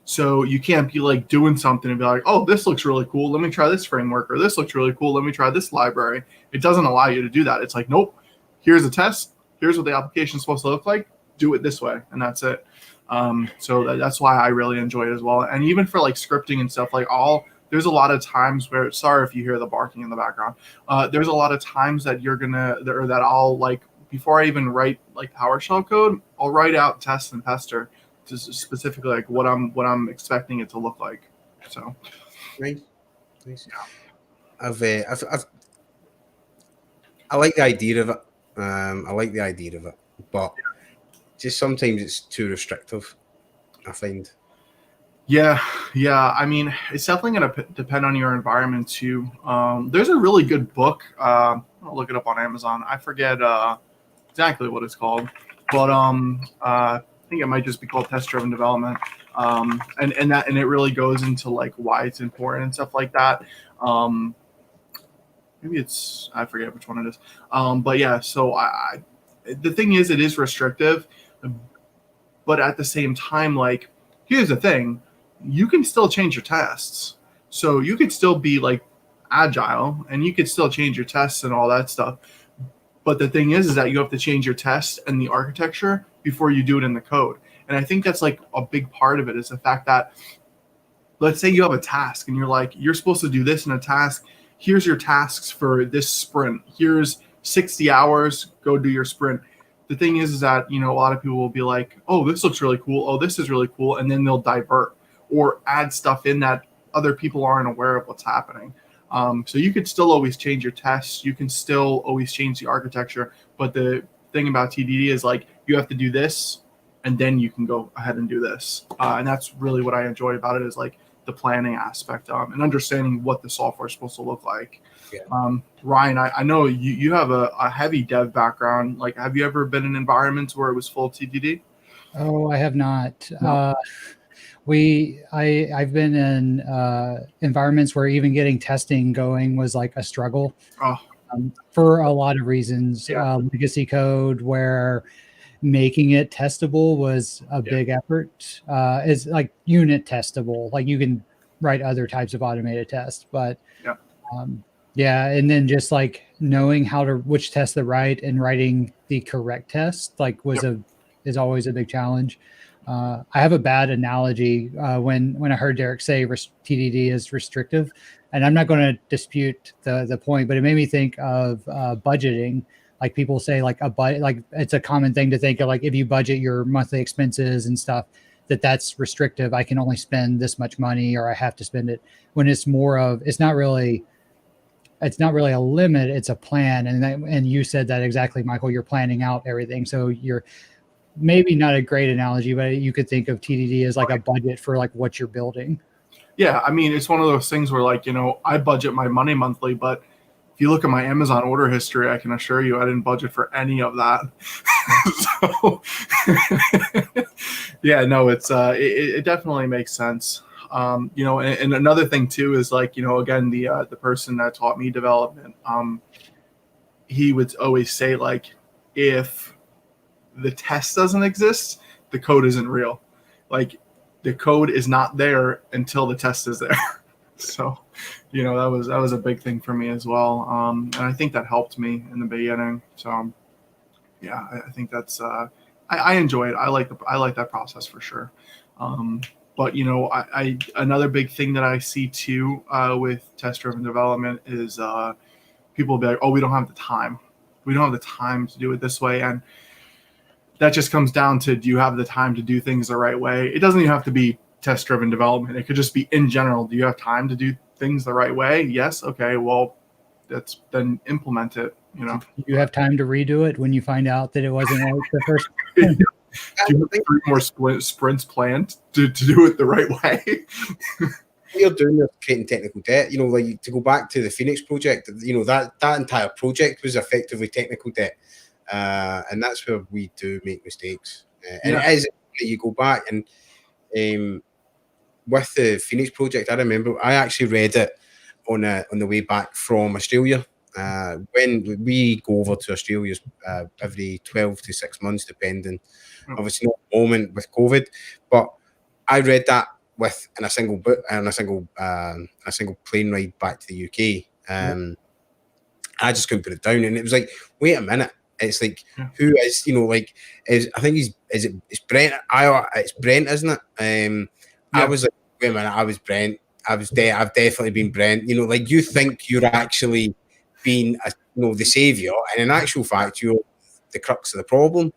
So you can't be like doing something and be like, oh, this looks really cool, let me try this framework, or this looks really cool, let me try this library. It doesn't allow you to do that. It's like, nope, here's a test, here's what the application is supposed to look like, do it this way, and that's it. So that's why I really enjoy it as well. And even for like scripting and stuff, like there's a lot of times where, sorry if you hear the barking in the background, there's a lot of times that that I'll like, before I even write like PowerShell code, I'll write out test and pester to specifically like what I'm expecting it to look like. So Nice. I like the idea of it. But just sometimes it's too restrictive, I find. Yeah. I mean, it's definitely going to depend on your environment too. There's a really good book. I'll look it up on Amazon. I forget exactly what it's called, but I think it might just be called Test-Driven Development. And it really goes into like why it's important and stuff like that. Maybe I forget which one it is. But yeah, so the thing is, it is restrictive, but at the same time, like, here's the thing. You can still change your tests. So you could still be like agile and you could still change your tests and all that stuff. But the thing is that you have to change your tests and the architecture before you do it in the code. And I think that's like a big part of it, is the fact that, let's say you have a task and you're like, you're supposed to do this in a task. Here's your tasks for this sprint. Here's 60 hours, go do your sprint. The thing is that, a lot of people will be like, oh, this looks really cool. Oh, this is really cool. And then they'll divert or add stuff in that other people aren't aware of what's happening. So you could still always change your tests. You can still always change the architecture. But the thing about TDD is like, you have to do this and then you can go ahead and do this. And that's really what I enjoy about it, is like the planning aspect and understanding what the software is supposed to look like. Yeah. Ryan, I know you have a heavy dev background. Like, have you ever been in environments where it was full TDD? Oh, I have not. No. I've been in environments where even getting testing going was like a struggle Oh, for a lot of reasons. Yeah. Legacy code where making it testable was a big effort. Is like unit testable. Like you can write other types of automated tests, but Yeah. and then just like knowing which test to write and writing the correct test is always a big challenge. I have a bad analogy when I heard Derek say TDD is restrictive, and I'm not going to dispute the point, but it made me think of budgeting. Like people say, like like it's a common thing to think of, like if you budget your monthly expenses and stuff, that's restrictive. I can only spend this much money, or I have to spend it. When it's more of, it's not really a limit, it's a plan. And you said that exactly, Michael. You're planning out everything, so you're maybe not a great analogy, but you could think of TDD as like a budget for like what you're building. Yeah, I mean, it's one of those things where, like, I budget my money monthly, but if you look at my Amazon order history, I can assure you I didn't budget for any of that. So, yeah, no, it definitely makes sense. And another thing too is, like, again, the person that taught me development, he would always say, like, if the test doesn't exist, the code isn't real. Like, the code is not there until the test is there. So, that was a big thing for me as well. And I think that helped me in the beginning. So, yeah, I think that's I enjoy it. I like that process for sure. But I another big thing that I see too with test-driven development is people will be like, oh, we don't have the time. We don't have the time to do it this way. And that just comes down to, do you have the time to do things the right way? It doesn't even have to be test-driven development. It could just be in general. Do you have time to do things the right way? Yes. Okay. Well, then implement it. You have time to redo it when you find out that it wasn't right the first. Do you have 3 more sprints planned to do it the right way? You're doing this creating technical debt. Like, to go back to the Phoenix project, that entire project was effectively technical debt. And that's where we do make mistakes. And it is, you go back and with the Phoenix project, I remember I actually read it on the way back from Australia. When we go over to Australia every 12 to 6 months, depending, obviously not at the moment with COVID, but I read that in a single book and a single plane ride back to the UK. I just couldn't put it down, and it was like, wait a minute. It's like, who is, I think it's Brent. It's Brent, isn't it? I was like, wait a minute, I was Brent. I've definitely been Brent. Like, you think you're actually being, the savior, and in actual fact, you're the crux of the problem.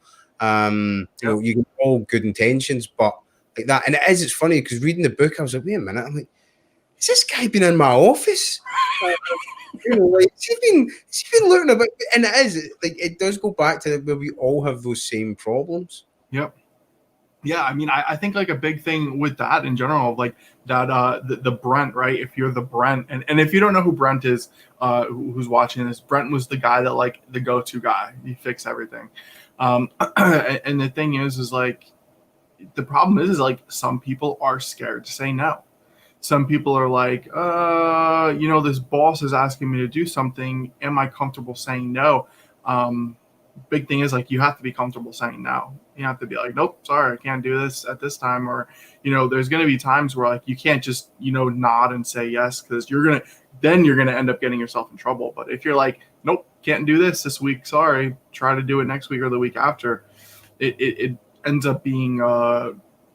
You get all good intentions, but like that, and it's funny because reading the book, I was like, wait a minute, I'm like, has this guy been in my office? Like, he's been learning about, and it does go back to where we all have those same problems. Yep. Yeah, I mean, I think, like, a big thing with that in general, like that, the Brent, right? If you're the Brent, and if you don't know who Brent is, who's watching this, Brent was the guy that, like, the go-to guy. He fixed everything. And the thing is like, the problem is like, some people are scared to say no. Some people are like, this boss is asking me to do something. Am I comfortable saying no? Big thing is, like, you have to be comfortable saying no. You have to be like, nope, sorry, I can't do this at this time. Or, there's going to be times where, like, you can't just, nod and say yes, because you're going to end up getting yourself in trouble. But if you're like, nope, can't do this week, sorry, try to do it next week or the week after, it ends up being a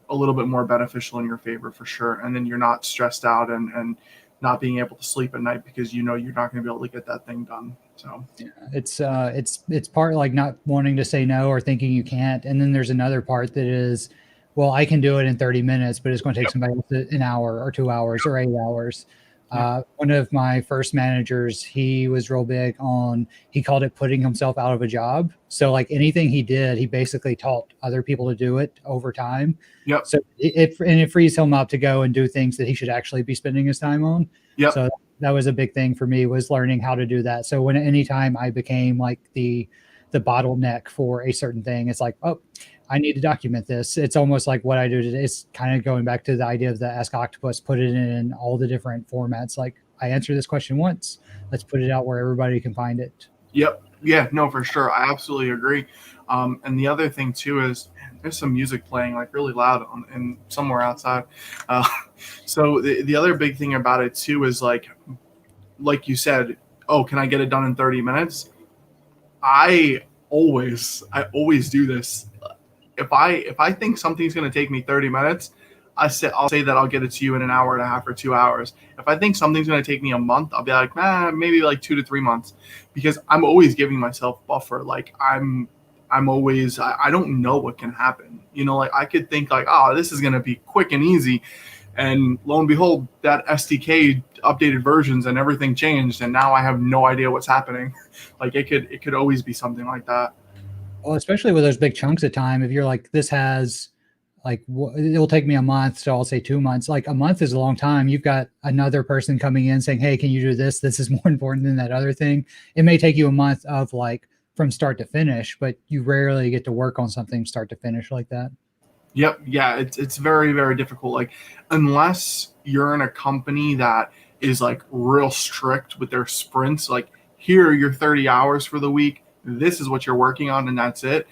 little bit more beneficial in your favor for sure. And then you're not stressed out and not being able to sleep at night because you're not going to be able to get that thing done. So yeah, it's part like not wanting to say no or thinking you can't. And then there's another part that is, well, I can do it in 30 minutes, but it's going to take somebody else an hour or 2 hours or 8 hours. One of my first managers, he was real big on, he called it putting himself out of a job. So like anything he did, he basically taught other people to do it over time. Yep. So it frees him up to go and do things that he should actually be spending his time on. Yep. So that was a big thing for me, was learning how to do that. So when anytime I became like the bottleneck for a certain thing, it's like, oh, I need to document this. It's almost like what I do today. It's kind of going back to the idea of the Ask Octopus, put it in all the different formats. Like, I answer this question once, let's put it out where everybody can find it. Yep. Yeah, no, for sure. I absolutely agree. And the other thing too is, there's some music playing like really loud and somewhere outside. So the other big thing about it too is like you said, oh, can I get it done in 30 minutes? I always do this. If I think something's going to take me 30 minutes, I'll say that I'll get it to you in an hour and a half or 2 hours. If I think something's going to take me a month, I'll be like, maybe like 2 to 3 months, because I'm always giving myself buffer. Like I'm always, I don't know what can happen. You know, like I could think like, oh, this is going to be quick and easy. And lo and behold, that SDK updated versions and everything changed. And now I have no idea what's happening. Like it could always be something like that. Well, especially with those big chunks of time, if you're like, this has like, it'll take me a month, so I'll say 2 months. Like a month is a long time. You've got another person coming in saying, hey, can you do this? This is more important than that other thing. It may take you a month of like from start to finish, but you rarely get to work on something start to finish like that. Yep. Yeah. It's very, very difficult. Like unless you're in a company that is like real strict with their sprints, like here are your 30 hours for the week. This is what you're working on, and that's it,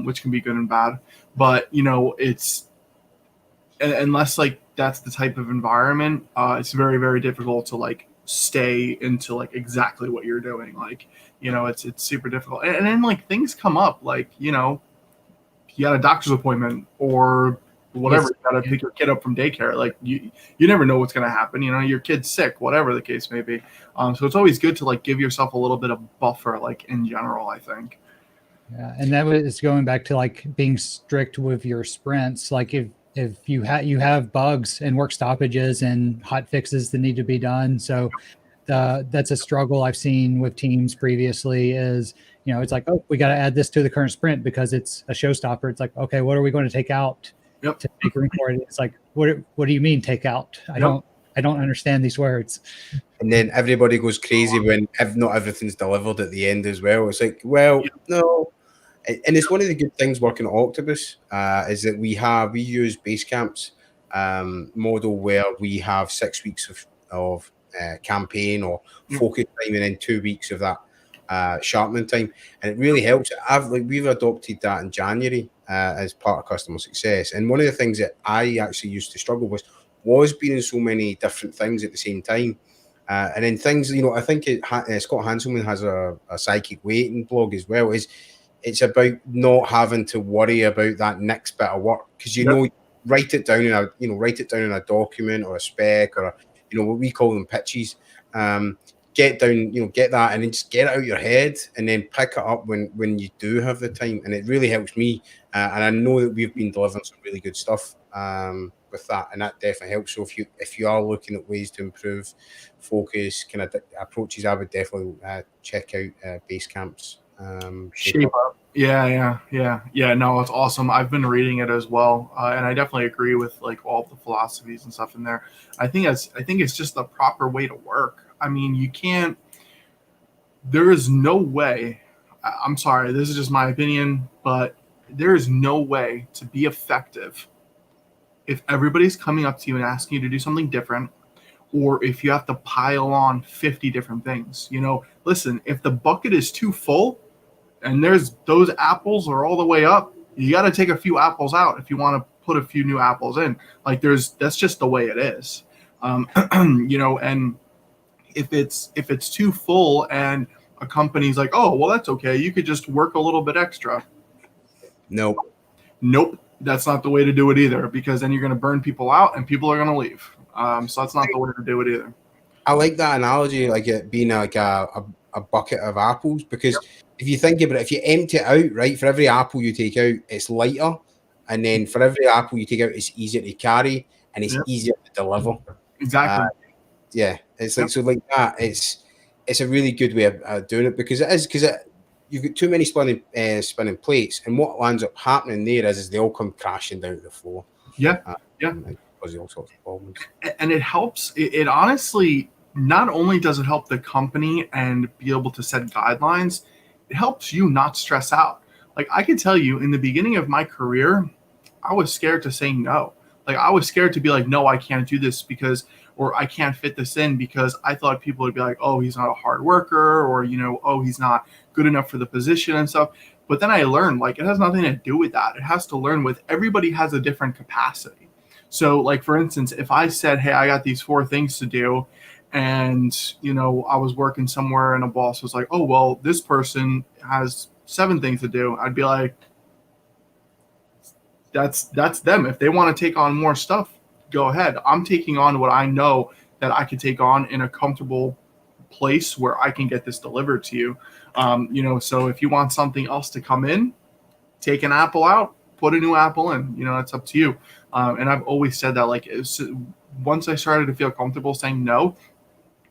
which can be good and bad. But, you know, it's unless like that's the type of environment, it's very, very difficult to like stay into like exactly what you're doing. Like, you know, it's super difficult. And then like things come up, like, you know, you got a doctor's appointment or whatever, you got to pick your kid up from daycare. Like you never know what's going to happen. You know, your kid's sick, whatever the case may be. So it's always good to like give yourself a little bit of buffer, like in general, I think. Yeah. And that was going back to like being strict with your sprints. Like if you have bugs and work stoppages and hot fixes that need to be done. So that's a struggle I've seen with teams previously is, you know, it's like, oh, we got to add this to the current sprint because it's a showstopper. It's like, okay, what are we going to take out? Yep. To make room for it? It's like, what do you mean take out? I don't understand these words. And then everybody goes crazy when not everything's delivered at the end as well. It's like, well, no. And it's one of the good things working at Octopus is that we use Basecamp's model where we have 6 weeks of campaign or focus time and then 2 weeks of that sharpening time, and it really helps. We've adopted that in January as part of customer success, and one of the things that I actually used to struggle with was being in so many different things at the same time, and then things, you know, I think Scott Hanselman has a psychic waiting blog as well. It's about not having to worry about that next bit of work, because you know, write it down in a document or a spec or what we call them pitches. Get that and then just get it out your head and then pick it up when you do have the time. And it really helps me. And I know that we've been delivering some really good stuff with that, and that definitely helps. So if you are looking at ways to improve focus kind of approaches, I would definitely check out Basecamp's Shape Up. Yeah. No, it's awesome. I've been reading it as well, and I definitely agree with like all the philosophies and stuff in there. I think it's just the proper way to work. I mean, there is no way, I'm sorry, this is just my opinion, but there is no way to be effective if everybody's coming up to you and asking you to do something different, or if you have to pile on 50 different things. You know, listen, if the bucket is too full and those apples are all the way up, you got to take a few apples out if you want to put a few new apples in. Like that's just the way it is. You know, and if it's too full and a company's like, oh, well, that's okay, you could just work a little bit extra. Nope, that's not the way to do it either, because then you're going to burn people out and people are going to leave. So that's not the way to do it either. I like that analogy, like it being like a bucket of apples, because if you think about it, if you empty it out, right, for every apple you take out, it's lighter, and then for every apple you take out, it's easier to carry and it's easier to deliver. Exactly. It's like, so like that, it's a really good way of doing it, because you've got too many spinning plates, and what ends up happening there is they all come crashing down to the floor. Yeah. And cause all sorts of problems. And it helps. It honestly, not only does it help the company and be able to set guidelines, it helps you not stress out. Like, I can tell you, in the beginning of my career, I was scared to say no. Like, I was scared to be like, no, I can't do this or I can't fit this in, because I thought people would be like, oh, he's not a hard worker, or, oh, he's not good enough for the position and stuff. But then I learned, like, it has nothing to do with that. It has to learn with everybody has a different capacity. So, like, for instance, if I said, hey, I got these 4 things to do, and, I was working somewhere and a boss was like, oh, well, this person has 7 things to do, I'd be like, that's them. If they want to take on more stuff, go ahead. I'm taking on what I know that I can take on in a comfortable place where I can get this delivered to you. So if you want something else to come in, take an apple out, put a new apple in, it's up to you. And I've always said that, like, once I started to feel comfortable saying no,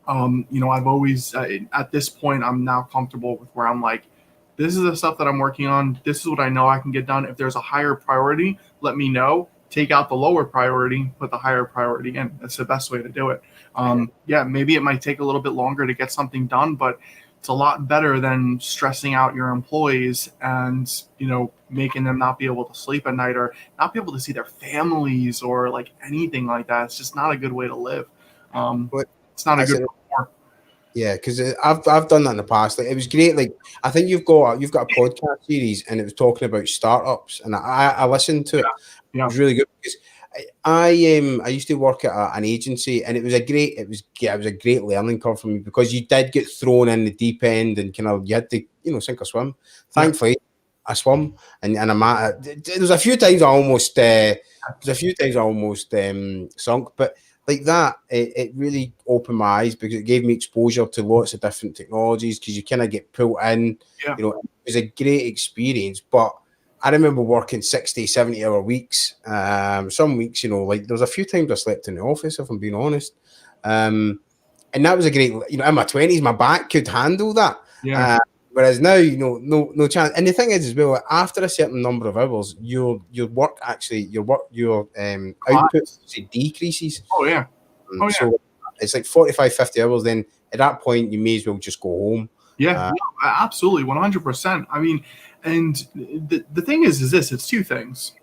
I've always, at this point, I'm now comfortable with where I'm like, this is the stuff that I'm working on. This is what I know I can get done. If there's a higher priority, let me know. Take out the lower priority, put the higher priority in. That's the best way to do it. Maybe it might take a little bit longer to get something done, but it's a lot better than stressing out your employees and, making them not be able to sleep at night or not be able to see their families or like anything like that. It's just not a good way to live. It's not a good rapport. Yeah, because I've done that in the past. Like, it was great. Like, I think you've got a podcast series, and it was talking about startups, and I listened to it. Yeah. It was really good, because I used to work at an agency, and it was a great learning curve for me, because you did get thrown in the deep end, and you had to sink or swim. Thankfully, I swum, and there was a few times I almost sunk, but like that, it really opened my eyes, because it gave me exposure to lots of different technologies, because you kind of get pulled in. Yeah. It was a great experience, but I remember working 60, 70-hour weeks. Some weeks, like, there was a few times I slept in the office, if I'm being honest. And that was a great, in my 20s, my back could handle that. Yeah. Whereas now, no chance. And the thing is, as well, after a certain number of hours, your output decreases. Oh, yeah. So it's like 45, 50 hours. Then at that point, you may as well just go home. Yeah, absolutely. 100%. I mean, and the thing is this, it's 2 things.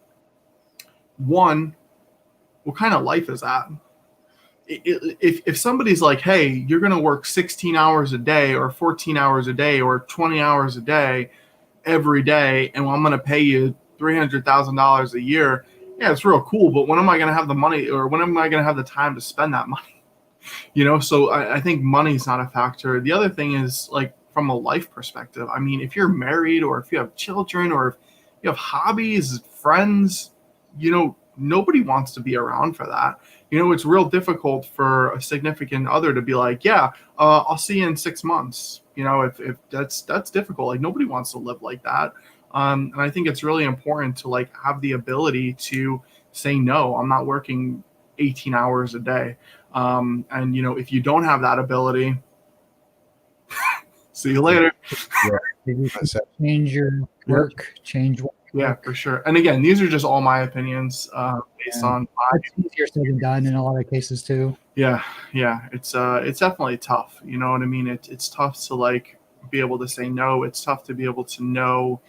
One, what kind of life is that? If somebody's like, hey, you're going to work 16 hours a day or 14 hours a day or 20 hours a day every day, and I'm going to pay you $300,000 a year, yeah, it's real cool. But when am I going to have the money, or when am I going to have the time to spend that money? So I think money's not a factor. The other thing is, like, from a life perspective, I mean, if you're married, or if you have children, or if you have hobbies, friends, nobody wants to be around for that. It's real difficult for a significant other to be like, yeah, I'll see you in 6 months. If that's difficult. Like, nobody wants to live like that. And I think it's really important to, like, have the ability to say, no, I'm not working 18 hours a day. And if you don't have that ability, see you later. Change your work, change what. Yeah, for sure. And again, these are just all my opinions based on. It's easier said than done in a lot of cases too. Yeah. It's definitely tough. You know what I mean? It's tough to, like, be able to say no. It's tough to be able to know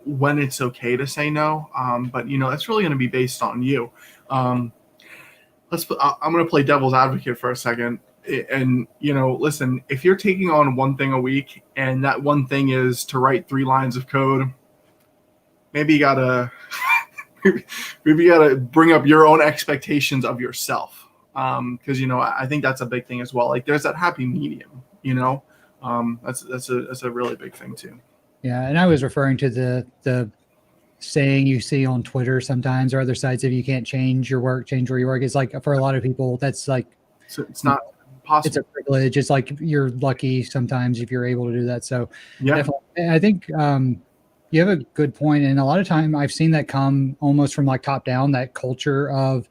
when it's okay to say no. But that's really going to be based on you. I'm going to play devil's advocate for a second. And, listen, if you're taking on one thing a week, and that one thing is to write 3 lines of code, maybe you gotta bring up your own expectations of yourself. Because, I think that's a big thing as well. Like, there's that happy medium, that's a really big thing too. Yeah. And I was referring to the saying you see on Twitter sometimes, or other sites, if you can't change your work, change where you work. It's like, for a lot of people, that's like, so it's not possible. It's a privilege. It's like, you're lucky sometimes if you're able to do that. So yeah, definitely, I think you have a good point. And a lot of time I've seen that come almost from, like, top down, that culture of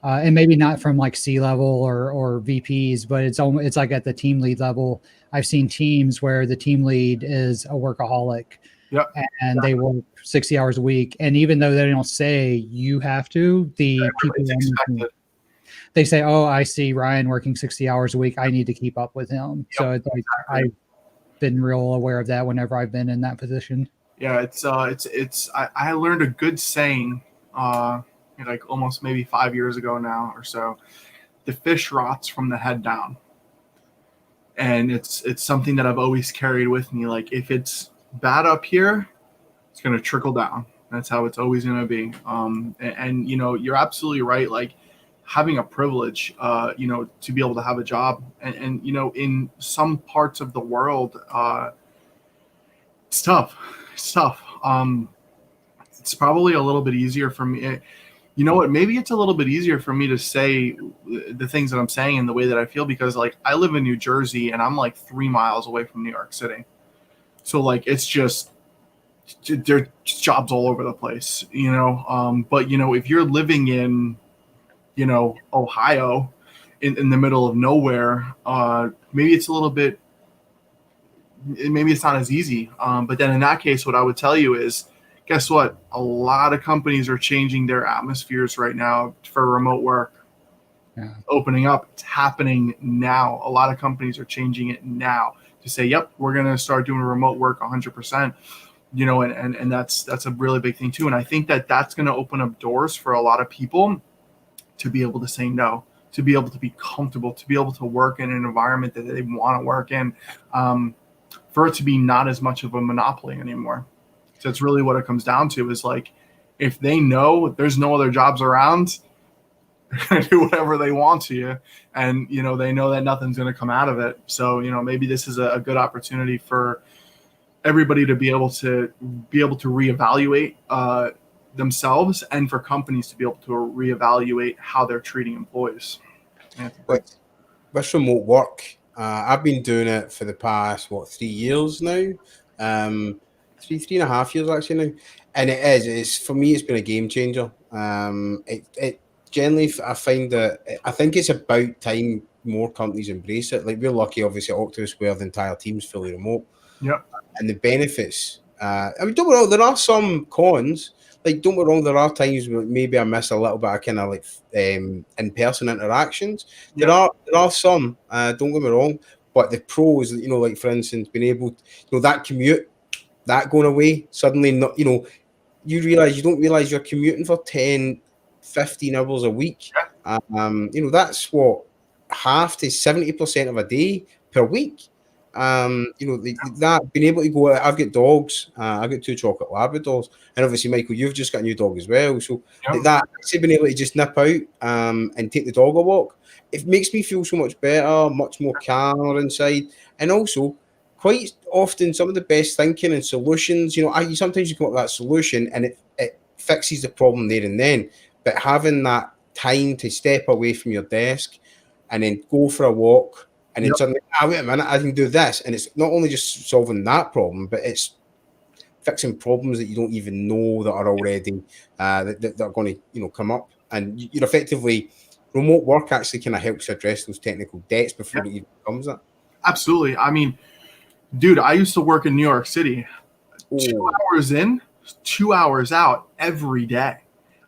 and maybe not from like C level or VPs, but it's like at the team lead level. I've seen teams where the team lead is a workaholic, Yep. and they work 60 hours a week. And even though they don't say you have to, the people on the team, they say, "Oh, I see Ryan working 60 hours a week. I need to keep up with him." Yep, So it's like I've been real aware of that whenever I've been in that position. Yeah, I learned a good saying, like almost maybe 5 years ago now or so. The fish rots from the head down, and it's something that I've always carried with me. Like if it's bad up here, it's gonna trickle down. That's how it's always gonna be. And you know, you're absolutely right. Like having a privilege, to be able to have a job, and you know, in some parts of the world, it's tough. It's tough. It's probably a little bit easier for me. You know what? Maybe it's a little bit easier for me to say the things that I'm saying in the way that I feel, because like I live in New Jersey and I'm like 3 miles away from New York City. So like, it's just, there's jobs all over the place, you know? But you know, if you're living in, you know, Ohio in the middle of nowhere, maybe it's a little bit, maybe it's not as easy. But then in that case, what I would tell you is, guess what? A lot of companies are changing their atmospheres right now for remote work. Yeah. Opening up. It's happening now. A lot of companies are changing it now to say, yep, we're going to start doing remote work 100%. You know, and that's a really big thing too. And I think that that's going to open up doors for a lot of people to be able to say no, to be able to be comfortable, to be able to work in an environment that they want to work in, for it to be not as much of a monopoly anymore. So it's really what it comes down to is like, if they know there's no other jobs around, they're going to do whatever they want to you. And, you know, they know that nothing's going to come out of it. So, you know, maybe this is a good opportunity for everybody to be able to reevaluate themselves, and for companies to be able to reevaluate how they're treating employees. With remote work, I've been doing it for the past 3 years now, 3.5 years actually now, and it's for me, it's been a game changer. It generally, I find that I think it's about time more companies embrace it. Like we're lucky, obviously, at Octopus, where the entire team's fully remote. Yep. And the benefits. I mean, don't get me wrong, there are some cons. Like, don't get me wrong, there are times where maybe I miss a little bit of kind of like in-person interactions. Yep. There are some, don't get me wrong, but the pros, you know, like for instance, being able to, you know, that commute, that going away, suddenly not, you know, you don't realize you're commuting for 10, 15 hours a week. Yeah. You know, that's what, half to 70% of a day per week. You know, that being able to go out, I've got dogs, I've got 2 chocolate Labradors, and obviously, Michael, you've just got a new dog as well. So Yep. that actually being able to just nip out and take the dog a walk, it makes me feel so much better, much more calmer inside, and also quite often some of the best thinking and solutions. You know, sometimes you come up with that solution and it fixes the problem there and then, but having that time to step away from your desk and then go for a walk. And then suddenly, wait a minute, I can do this. And it's not only just solving that problem, but it's fixing problems that you don't even know that are already, that are going to, you know, come up. And you're effectively, remote work actually kind of helps address those technical debts before it even comes that. Absolutely. I mean, dude, I used to work in New York City. 2 hours in, 2 hours out every day.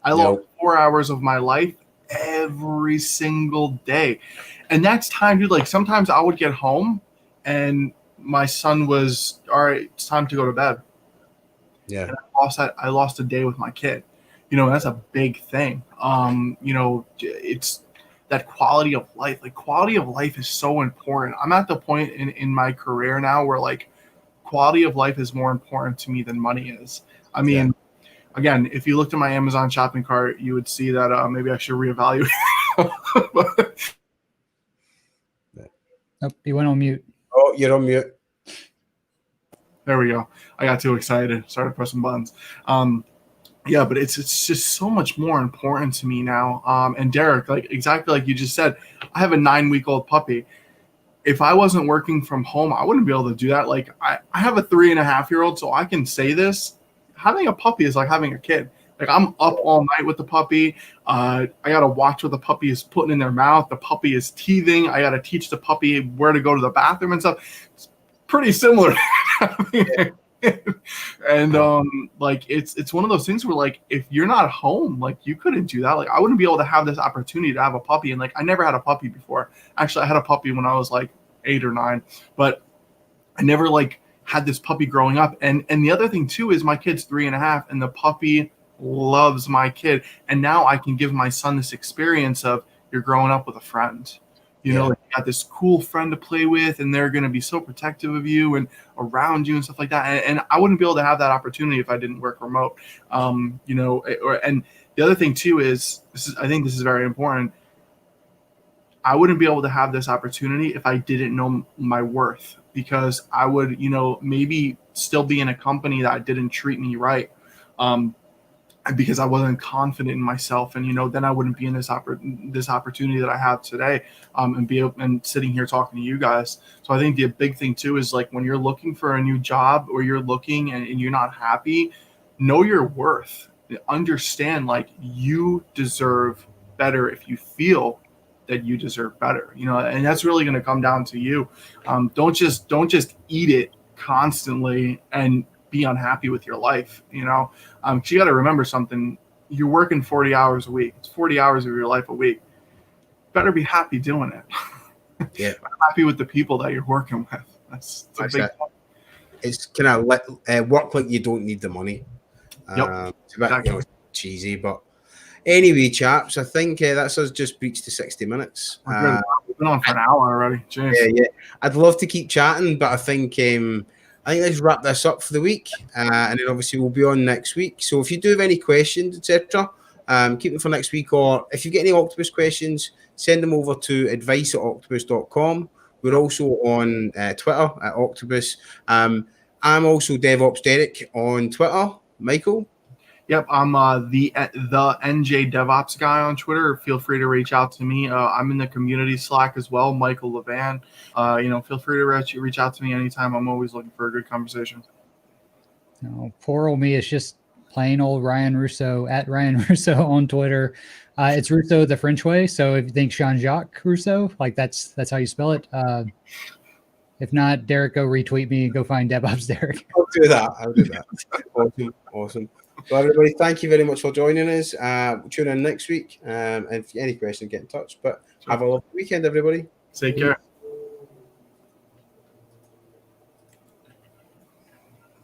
I lost 4 hours of my life every single day. And that's time, dude. Like sometimes I would get home and my son was, all right, it's time to go to bed. Yeah. And I lost a day with my kid. You know, that's a big thing. You know, it's that quality of life. Like quality of life is so important. I'm at the point in my career now where like quality of life is more important to me than money is. I mean, again, if you looked at my Amazon shopping cart, you would see that maybe I should reevaluate. Oh, you went on mute. Oh, you're on mute. There we go. I got too excited. Started pressing buttons. Yeah, but it's just so much more important to me now. And Derek, like exactly like you just said, I have a 9-week-old puppy. If I wasn't working from home, I wouldn't be able to do that. Like I have a 3.5-year-old, so I can say this. Having a puppy is like having a kid. Like I'm up all night with the puppy. I gotta watch what the puppy is putting in their mouth. The puppy is teething. I gotta teach the puppy where to go to the bathroom and stuff. It's pretty similar. And like it's one of those things where like if you're not home, like you couldn't do that. Like I wouldn't be able to have this opportunity to have a puppy. And like I never had a puppy before. Actually, I had a puppy when I was like 8 or 9, but I never like had this puppy growing up. And the other thing too is my kid's 3.5, and the puppy loves my kid. And now I can give my son this experience of you're growing up with a friend. You know, like you got this cool friend to play with, and they're going to be so protective of you and around you and stuff like that. And I wouldn't be able to have that opportunity if I didn't work remote. You know, and the other thing too is I think this is very important. I wouldn't be able to have this opportunity if I didn't know my worth, because I would, you know, maybe still be in a company that didn't treat me right. Because I wasn't confident in myself, and you know, then I wouldn't be in this opportunity that I have today, and sitting here talking to you guys. So I think the big thing too is like when you're looking for a new job, or you're looking and you're not happy, know your worth. Understand like you deserve better if you feel that you deserve better. You know, and that's really going to come down to you. Don't just eat it constantly and be unhappy with your life, you know. You got to remember something. You're working 40 hours a week. It's 40 hours of your life a week. Better be happy doing it. Yeah. Happy with the people that you're working with. That's a big point. It's kind of work like you don't need the money. It's a bit, you know, cheesy, but anyway, chaps, I think that's us just breached to 60 minutes. We've been on for an hour already. Jeez. Yeah. I'd love to keep chatting, but I think let's wrap this up for the week, and then obviously we'll be on next week. So if you do have any questions, etc., keep them for next week, or if you get any Octopus questions, send them over to advice@octopus.com. We're also on Twitter at Octopus. I'm also DevOps Derek on Twitter. Michael? Yep, I'm the NJ DevOps guy on Twitter. Feel free to reach out to me. I'm in the community Slack as well, Michael Levan. You know, feel free to reach out to me anytime. I'm always looking for a good conversation. Oh, poor old me. It's just plain old Ryan Rousseau at Ryan Rousseau on Twitter. It's Rousseau the French way. So if you think Jean-Jacques Rousseau, like that's how you spell it. If not, Derek, go retweet me and go find DevOps Derek. I'll do that. Awesome. Well, everybody, thank you very much for joining us. Tune in next week. And if you have any questions, get in touch. But have a lovely weekend, everybody. Take care.